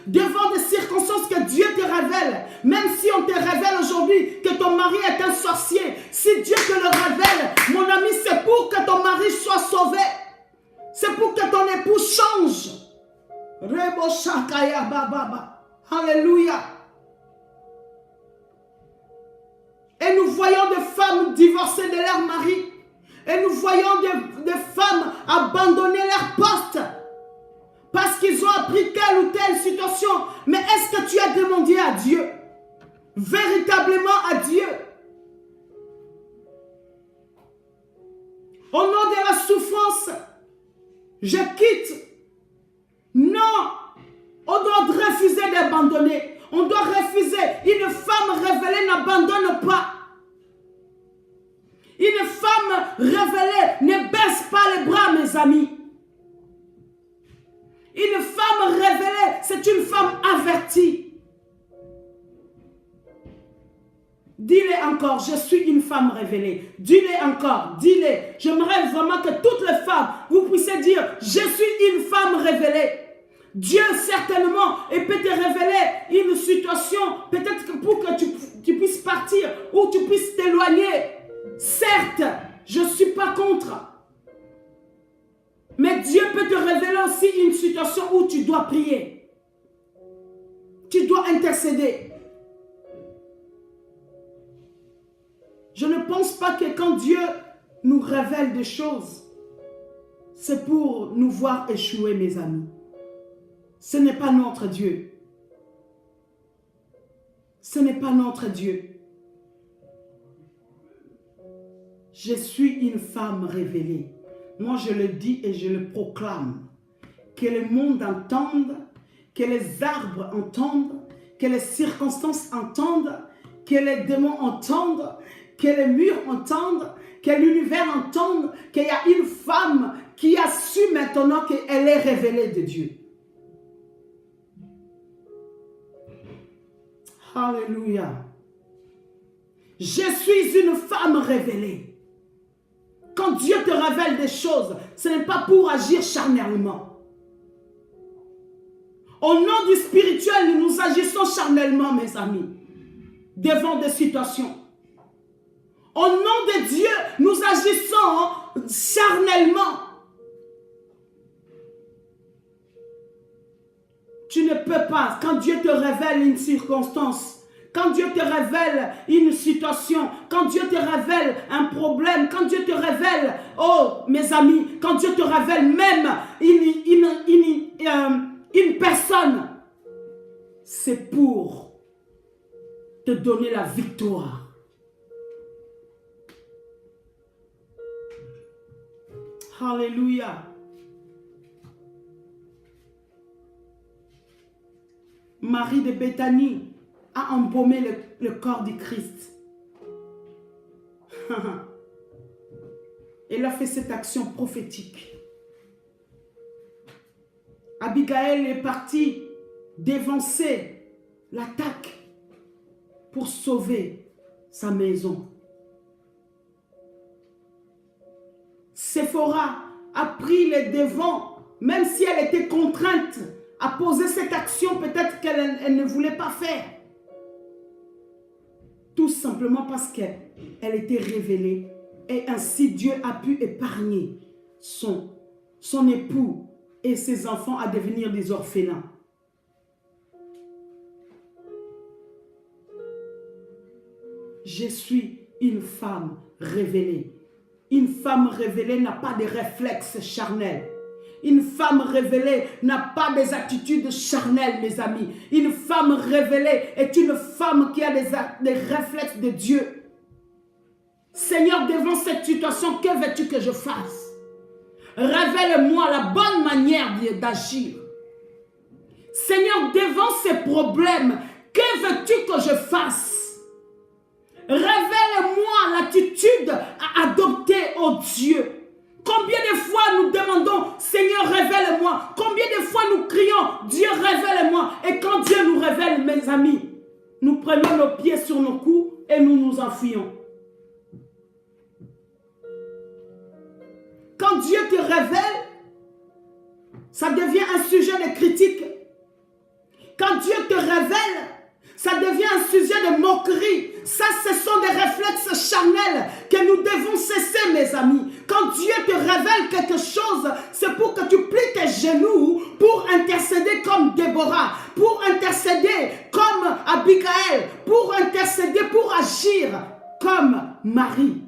[SPEAKER 1] Devant des circonstances que Dieu te révèle. Même si on te révèle aujourd'hui que ton mari est un sorcier. Si Dieu te le révèle, mon ami, c'est pour que ton mari soit sauvé. C'est pour que ton époux change. Rebo Shakaya Bababa. Alléluia. Et nous voyons des femmes divorcées de leur mari. Et nous voyons des femmes abandonner leur poste. Parce qu'ils ont appris telle ou telle situation. Mais est-ce que tu as demandé à Dieu? Véritablement à Dieu. Au nom de la souffrance, je quitte. Non. On doit refuser d'abandonner. On doit refuser. Une femme révélée n'abandonne pas. Une femme révélée ne baisse pas les bras, mes amis. Une femme révélée, c'est une femme avertie. Dis-le encore, je suis une femme révélée. Dis-le encore, dis-le. J'aimerais vraiment que toutes les femmes, vous puissiez dire, je suis une femme révélée. Dieu certainement peut te révéler une situation, peut-être pour que tu puisses partir ou tu puisses t'éloigner. Certes, je ne suis pas contre. Mais Dieu peut te révéler aussi une situation où tu dois prier. Tu dois intercéder. Je ne pense pas que quand Dieu nous révèle des choses, c'est pour nous voir échouer, mes amis. Ce n'est pas notre Dieu. Ce n'est pas notre Dieu. Je suis une femme révélée. Moi, je le dis et je le proclame. Que le monde entende, que les arbres entendent, que les circonstances entendent, que les démons entendent, que les murs entendent, que l'univers entende, qu'il y a une femme qui a su maintenant qu'elle est révélée de Dieu. Alléluia. Je suis une femme révélée. Quand Dieu te révèle des choses, ce n'est pas pour agir charnellement. Au nom du spirituel, nous agissons charnellement, mes amis, devant des situations. Au nom de Dieu, nous agissons charnellement. Tu ne peux pas, quand Dieu te révèle une circonstance, quand Dieu te révèle une situation, quand Dieu te révèle un problème, quand Dieu te révèle, oh mes amis, quand Dieu te révèle même une personne, c'est pour te donner la victoire. Alléluia. Marie de Béthanie a embaumé le corps du Christ. Elle a fait cette action prophétique. Abigail est partie dévancer l'attaque pour sauver sa maison. Séphora a pris les devants, même si elle était contrainte à poser cette action, peut-être qu'elle ne voulait pas faire. Tout simplement parce qu'elle était révélée. Et ainsi Dieu a pu épargner son époux et ses enfants à devenir des orphelins. Je suis une femme révélée. Une femme révélée n'a pas de réflexes charnels. Une femme révélée n'a pas des attitudes charnelles, mes amis. Une femme révélée est une femme qui a des réflexes de Dieu. Seigneur, devant cette situation, que veux-tu que je fasse? Révèle-moi la bonne manière d'agir. Seigneur, devant ces problèmes, que veux-tu que je fasse? Révèle-moi l'attitude à adopter, oh Dieu. Combien de fois nous demandons, Seigneur, révèle-moi. Combien de fois nous crions, Dieu, révèle-moi. Et quand Dieu nous révèle, mes amis, nous prenons nos pieds sur nos coups et nous nous enfuyons. Quand Dieu te révèle, ça devient un sujet de critique. Quand Dieu te révèle, ça devient un sujet de moquerie. Ça, ce sont des réflexes charnels que nous devons cesser, mes amis. Quand Dieu te révèle quelque chose, c'est pour que tu plies tes genoux pour intercéder comme Déborah, pour intercéder comme Abigail, pour intercéder, pour agir comme Marie.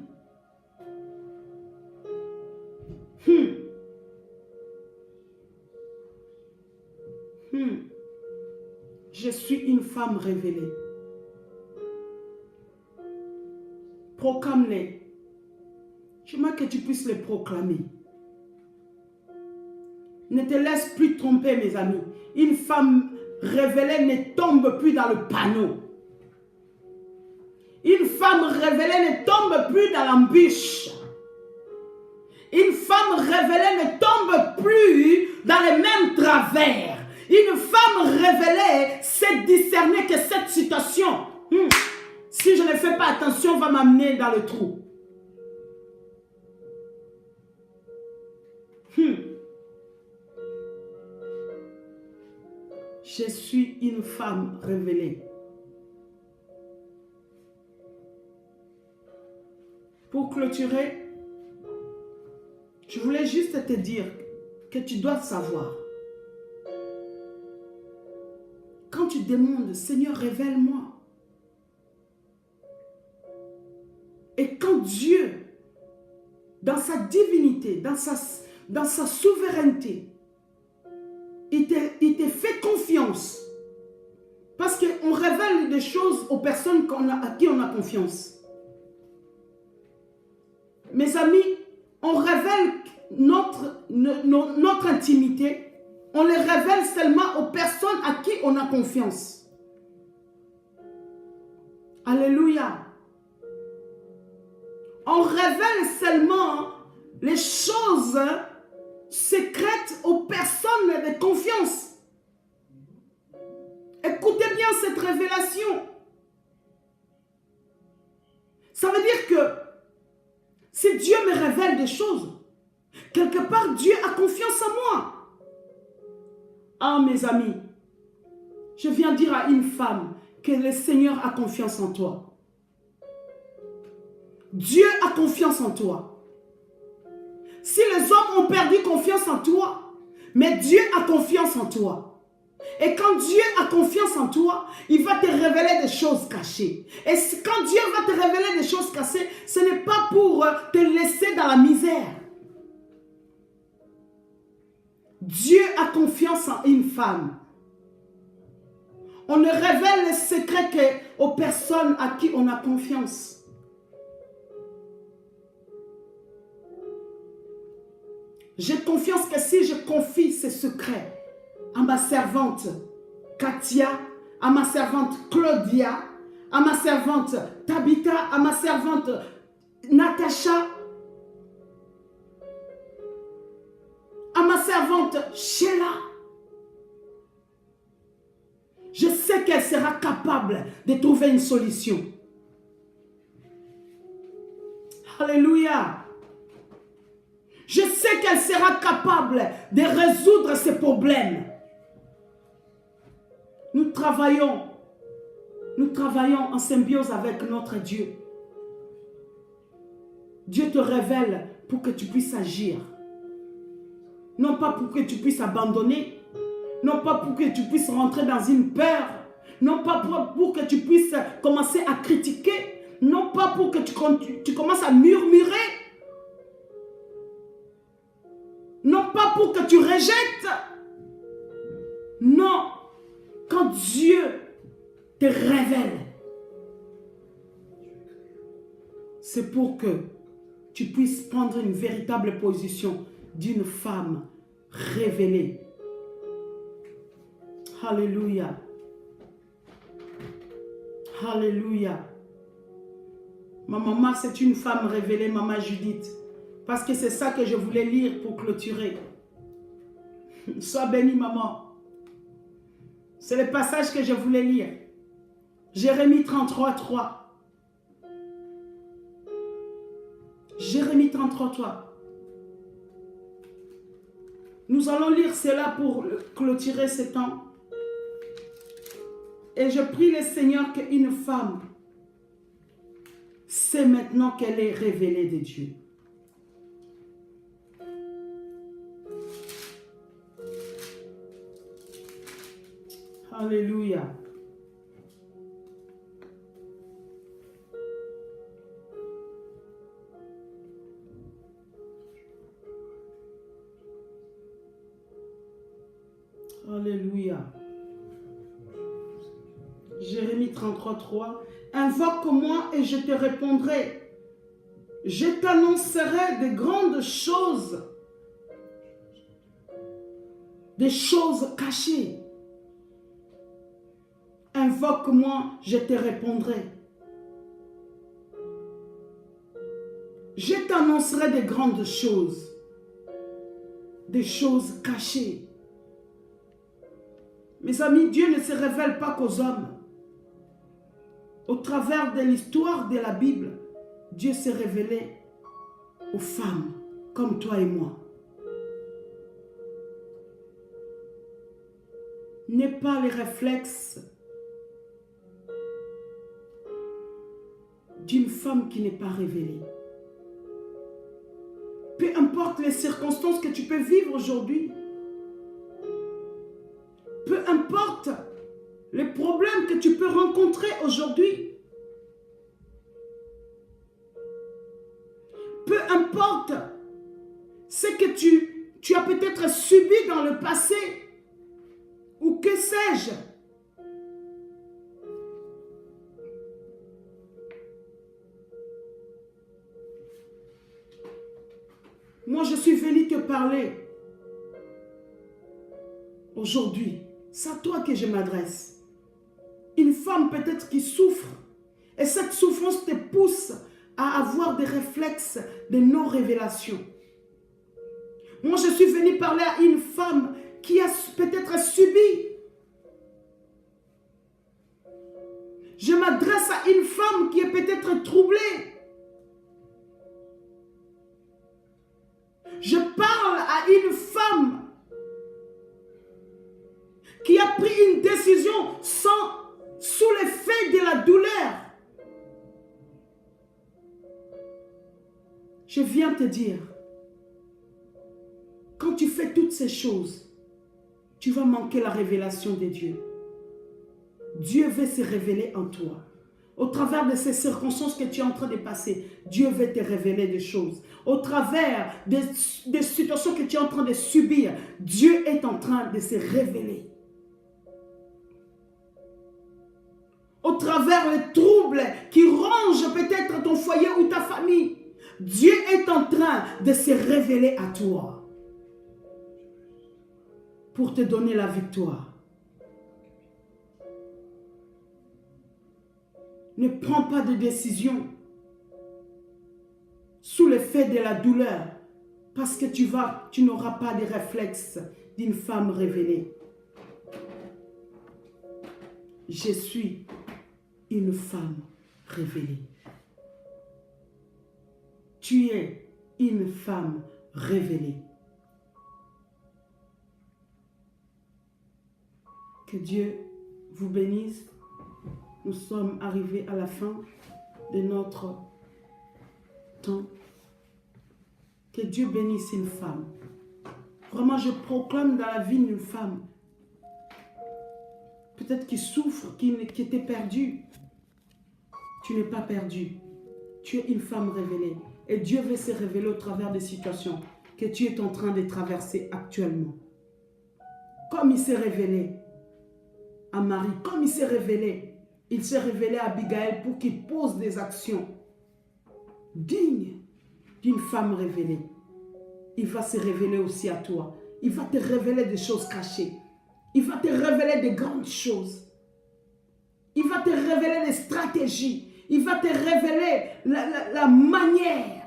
[SPEAKER 1] Je suis une femme révélée. Proclame-les. J'aimerais que tu puisses les proclamer. Ne te laisse plus tromper, mes amis. Une femme révélée ne tombe plus dans le panneau. Une femme révélée ne tombe plus dans l'embûche. Une femme révélée ne tombe plus dans les mêmes travers. Une femme révélée sait discerner que cette situation, si je ne fais pas attention, va m'amener dans le trou. Je suis une femme révélée. Pour clôturer, je voulais juste te dire que tu dois savoir. Quand tu demandes, Seigneur, révèle-moi. Et quand Dieu, dans sa divinité, dans sa souveraineté, il te fait confiance. Parce qu'on révèle des choses aux personnes à qui on a confiance. Mes amis, on révèle notre intimité. On les révèle seulement aux personnes à qui on a confiance. Alléluia. On révèle seulement les choses secrètes aux personnes de confiance. Écoutez bien cette révélation. Ça veut dire que si Dieu me révèle des choses, quelque part Dieu a confiance en moi. Ah, mes amis, je viens dire à une femme que le Seigneur a confiance en toi. Dieu a confiance en toi. Si les hommes ont perdu confiance en toi, mais Dieu a confiance en toi. Et quand Dieu a confiance en toi, il va te révéler des choses cachées. Et quand Dieu va te révéler des choses cachées, ce n'est pas pour te laisser dans la misère. Dieu a confiance en une femme. On ne révèle les secrets qu'aux personnes à qui on a confiance. J'ai confiance que si je confie ces secrets à ma servante Katia, à ma servante Claudia, à ma servante Tabitha, à ma servante Natacha, à ma servante Sheila, je sais qu'elle sera capable de trouver une solution. Alléluia. Je sais qu'elle sera capable de résoudre ces problèmes. Nous travaillons en symbiose avec notre Dieu. Dieu te révèle pour que tu puisses agir. Non pas pour que tu puisses abandonner. Non pas pour que tu puisses rentrer dans une peur. Non pas pour que tu puisses commencer à critiquer. Non pas pour que tu commences à murmurer. Non pas pour que tu rejettes. Non. Quand Dieu te révèle, c'est pour que tu puisses prendre une véritable position d'une femme révélée. Alléluia. Alléluia. Ma maman, c'est une femme révélée, maman Judith. Parce que c'est ça que je voulais lire pour clôturer. Sois bénie, maman. C'est le passage que je voulais lire. Jérémie 33, 3. Jérémie 33, 3. Nous allons lire cela pour clôturer ce temps. Et je prie le Seigneur qu'une femme sait maintenant qu'elle est révélée de Dieu. Alléluia. Alléluia. Jérémie 33, 3. Invoque-moi et je te répondrai. Je t'annoncerai de grandes choses. Des choses cachées. Invoque-moi, je te répondrai. Je t'annoncerai de grandes choses. Des choses cachées. Mes amis, Dieu ne se révèle pas qu'aux hommes. Au travers de l'histoire de la Bible, Dieu s'est révélé aux femmes comme toi et moi. N'aie pas les réflexes d'une femme qui n'est pas révélée. Peu importe les circonstances que tu peux vivre aujourd'hui, peu importe les problèmes que tu peux rencontrer aujourd'hui, peu importe ce que tu as peut-être subi dans le passé, ou que sais-je, moi je suis venue te parler aujourd'hui. C'est à toi que je m'adresse. Une femme peut-être qui souffre. Et cette souffrance te pousse à avoir des réflexes de non-révélation. Moi, je suis venue parler à une femme qui a peut-être subi. Je m'adresse à une femme qui est peut-être troublée. Je parle à une femme qui a pris une décision sous l'effet de la douleur. Je viens te dire, quand tu fais toutes ces choses, tu vas manquer la révélation de Dieu. Dieu veut se révéler en toi. Au travers de ces circonstances que tu es en train de passer, Dieu veut te révéler des choses. Au travers des situations que tu es en train de subir, Dieu est en train de se révéler. Au travers les troubles qui rongent peut-être ton foyer ou ta famille, Dieu est en train de se révéler à toi pour te donner la victoire. Ne prends pas de décision sous l'effet de la douleur parce que tu n'auras pas de réflexes d'une femme révélée. Je suis une femme révélée. Tu es une femme révélée. Que Dieu vous bénisse. Nous sommes arrivés à la fin de notre temps. Que Dieu bénisse une femme Vraiment, je proclame dans la vie d'une femme, peut-être qui souffre, qui était perdue. Tu n'es pas perdue. Tu es une femme révélée. Et Dieu veut se révéler au travers des situations que tu es en train de traverser actuellement. Comme il s'est révélé à Marie, comme il s'est révélé à Abigail pour qu'il pose des actions dignes d'une femme révélée. Il va se révéler aussi à toi. Il va te révéler des choses cachées. Il va te révéler des grandes choses. Il va te révéler des stratégies. Il va te révéler la manière.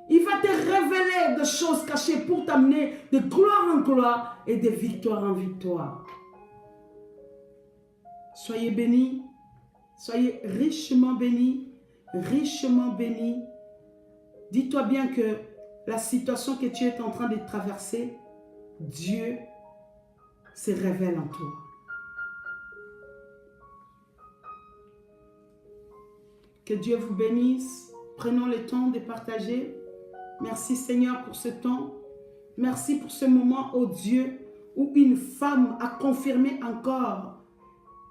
[SPEAKER 1] Il va te révéler des choses cachées pour t'amener de gloire en gloire et de victoire en victoire. Soyez bénis. Soyez richement bénis. Richement bénis. Dis-toi bien que la situation que tu es en train de traverser, Dieu se révèle en toi. Que Dieu vous bénisse. Prenons le temps de partager. Merci Seigneur pour ce temps. Merci pour ce moment, oh Dieu, où une femme a confirmé encore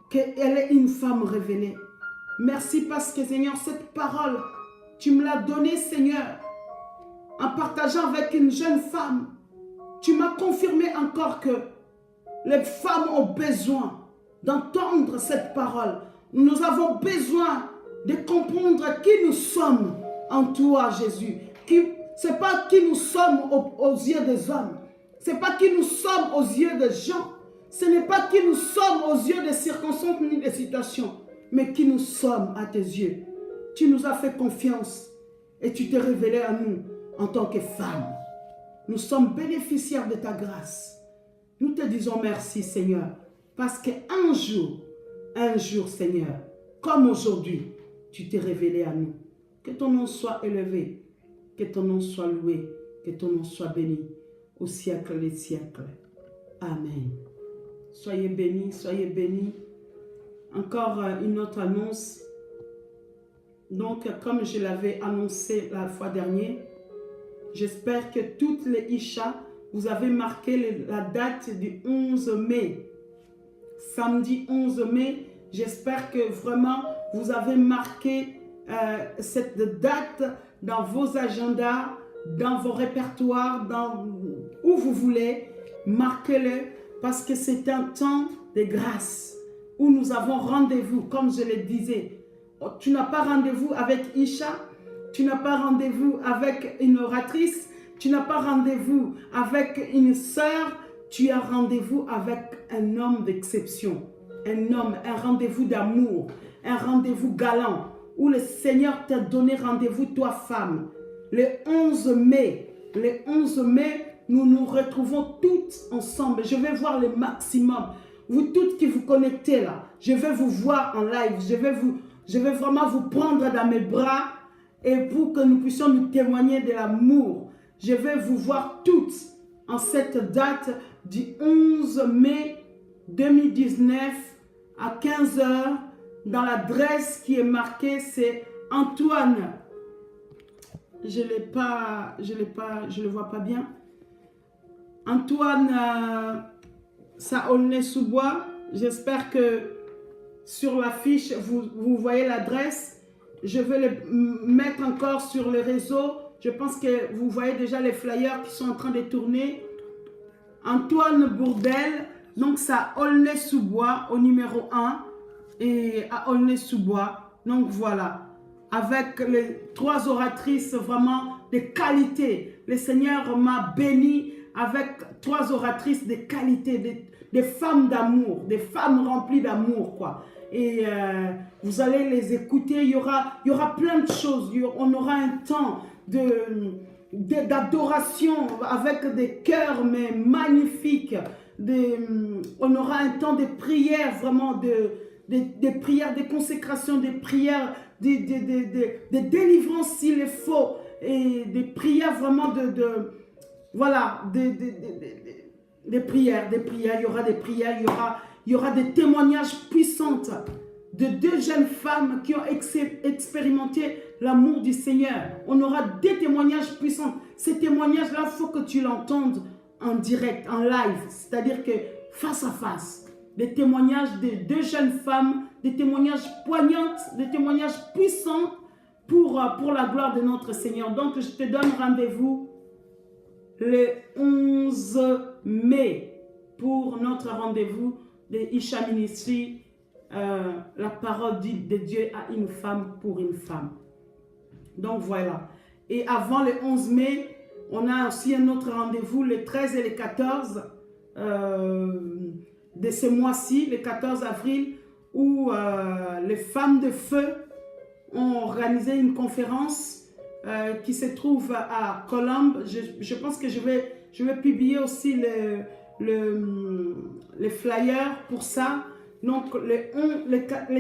[SPEAKER 1] qu'elle est une femme révélée. Merci parce que Seigneur, cette parole, tu me l'as donnée Seigneur, en partageant avec une jeune femme. Tu m'as confirmé encore que les femmes ont besoin d'entendre cette parole. Nous avons besoin de comprendre qui nous sommes en toi, Jésus. Ce n'est pas qui nous sommes aux yeux des hommes. Ce n'est pas qui nous sommes aux yeux des gens. Ce n'est pas qui nous sommes aux yeux des circonstances ni des situations, mais qui nous sommes à tes yeux. Tu nous as fait confiance et tu t'es révélé à nous en tant que femme. Nous sommes bénéficiaires de ta grâce. Nous te disons merci, Seigneur, parce qu'un jour, Seigneur, comme aujourd'hui, tu t'es révélé à nous. Que ton nom soit élevé, que ton nom soit loué, que ton nom soit béni au siècle des siècles. Amen. Soyez bénis, soyez bénis. Encore une autre annonce. Donc, comme je l'avais annoncé la fois dernière, j'espère que toutes les Isha, vous avez marqué la date du 11 mai. Samedi 11 mai, j'espère que vraiment vous avez marqué cette date dans vos agendas, dans vos répertoires, où vous voulez. Marquez-le parce que c'est un temps de grâce où nous avons rendez-vous, comme je le disais. Tu n'as pas rendez-vous avec Isha, tu n'as pas rendez-vous avec une oratrice, tu n'as pas rendez-vous avec une sœur, tu as rendez-vous avec un homme d'exception, un rendez-vous d'amour, un rendez-vous galant, où le Seigneur t'a donné rendez-vous, toi femme. Le 11 mai, nous nous retrouvons toutes ensemble. Je vais voir le maximum. Vous toutes qui vous connectez là, je vais vous voir en live, je vais vraiment vous prendre dans mes bras et pour que nous puissions nous témoigner de l'amour. Je vais vous voir toutes en cette date du 11 mai 2019 à 15 h dans l'adresse qui est marquée, c'est Antoine. Je le vois pas bien. Antoine Saulnay-sous-Bois. J'espère que sur l'affiche, vous voyez l'adresse. Je vais le mettre encore sur les réseaux. Je pense que vous voyez déjà les flyers qui sont en train de tourner. Antoine Bourdel, donc c'est à Aulnay-sous-Bois au numéro 1 et à Aulnay-sous-Bois. Donc voilà, avec les 3 oratrices vraiment de qualité. Le Seigneur m'a béni avec 3 oratrices de qualité, des femmes d'amour, des femmes remplies d'amour, quoi. Et vous allez les écouter, il y aura plein de choses. On aura un temps d'adoration avec des chœurs mais magnifiques. On aura un temps de prière, vraiment des prières, des consécrations, des prières, des délivrances s'il le faut, et des prières vraiment voilà, des prières, il y aura des prières, il y aura des témoignages puissants de 2 jeunes femmes qui ont expérimenté l'amour du Seigneur. On aura des témoignages puissants. Ces témoignages-là, il faut que tu l'entendes en direct, en live, c'est-à-dire que face à face. Des témoignages de deux jeunes femmes, des témoignages poignants, des témoignages puissants pour la gloire de notre Seigneur. Donc, je te donne rendez-vous le 11 mai pour notre rendez-vous de Isha Ministry, la parole de Dieu à une femme pour une femme. Donc, voilà. Et avant le 11 mai, on a aussi un autre rendez-vous le 13 et le 14 de ce mois-ci, le 14 avril, où les femmes de feu ont organisé une conférence qui se trouve à Colombe. Je pense que je vais publier aussi les flyers pour ça. Donc, les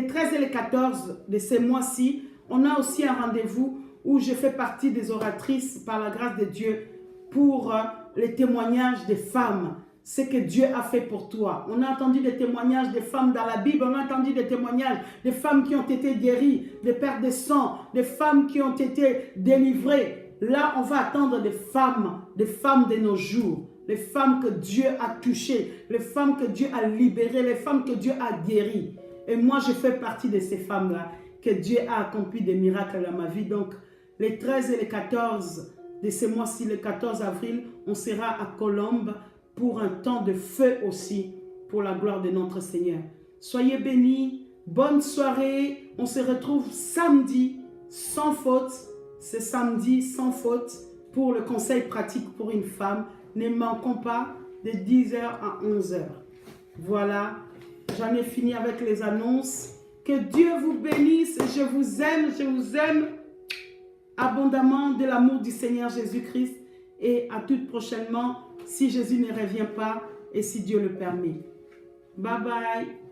[SPEAKER 1] 13 et les 14 de ce mois-ci, on a aussi un rendez-vous où je fais partie des oratrices par la grâce de Dieu pour les témoignages des femmes. Ce que Dieu a fait pour toi. On a entendu des témoignages des femmes dans la Bible, on a entendu des témoignages des femmes qui ont été guéries, des pertes de sang, des femmes qui ont été délivrées. Là, on va attendre des femmes de nos jours, les femmes que Dieu a touchées, les femmes que Dieu a libérées, les femmes que Dieu a guéries. Et moi, je fais partie de ces femmes-là, que Dieu a accompli des miracles dans ma vie. Donc, les 13 et les 14 de ce mois-ci, le 14 avril, on sera à Colombe, pour un temps de feu aussi, pour la gloire de notre Seigneur. Soyez bénis, bonne soirée, on se retrouve samedi, sans faute, c'est samedi sans faute, pour le conseil pratique pour une femme. Ne manquons pas de 10h à 11h. Voilà, j'en ai fini avec les annonces. Que Dieu vous bénisse, je vous aime abondamment de l'amour du Seigneur Jésus-Christ et à tout prochainement, si Jésus ne revient pas et si Dieu le permet. Bye bye.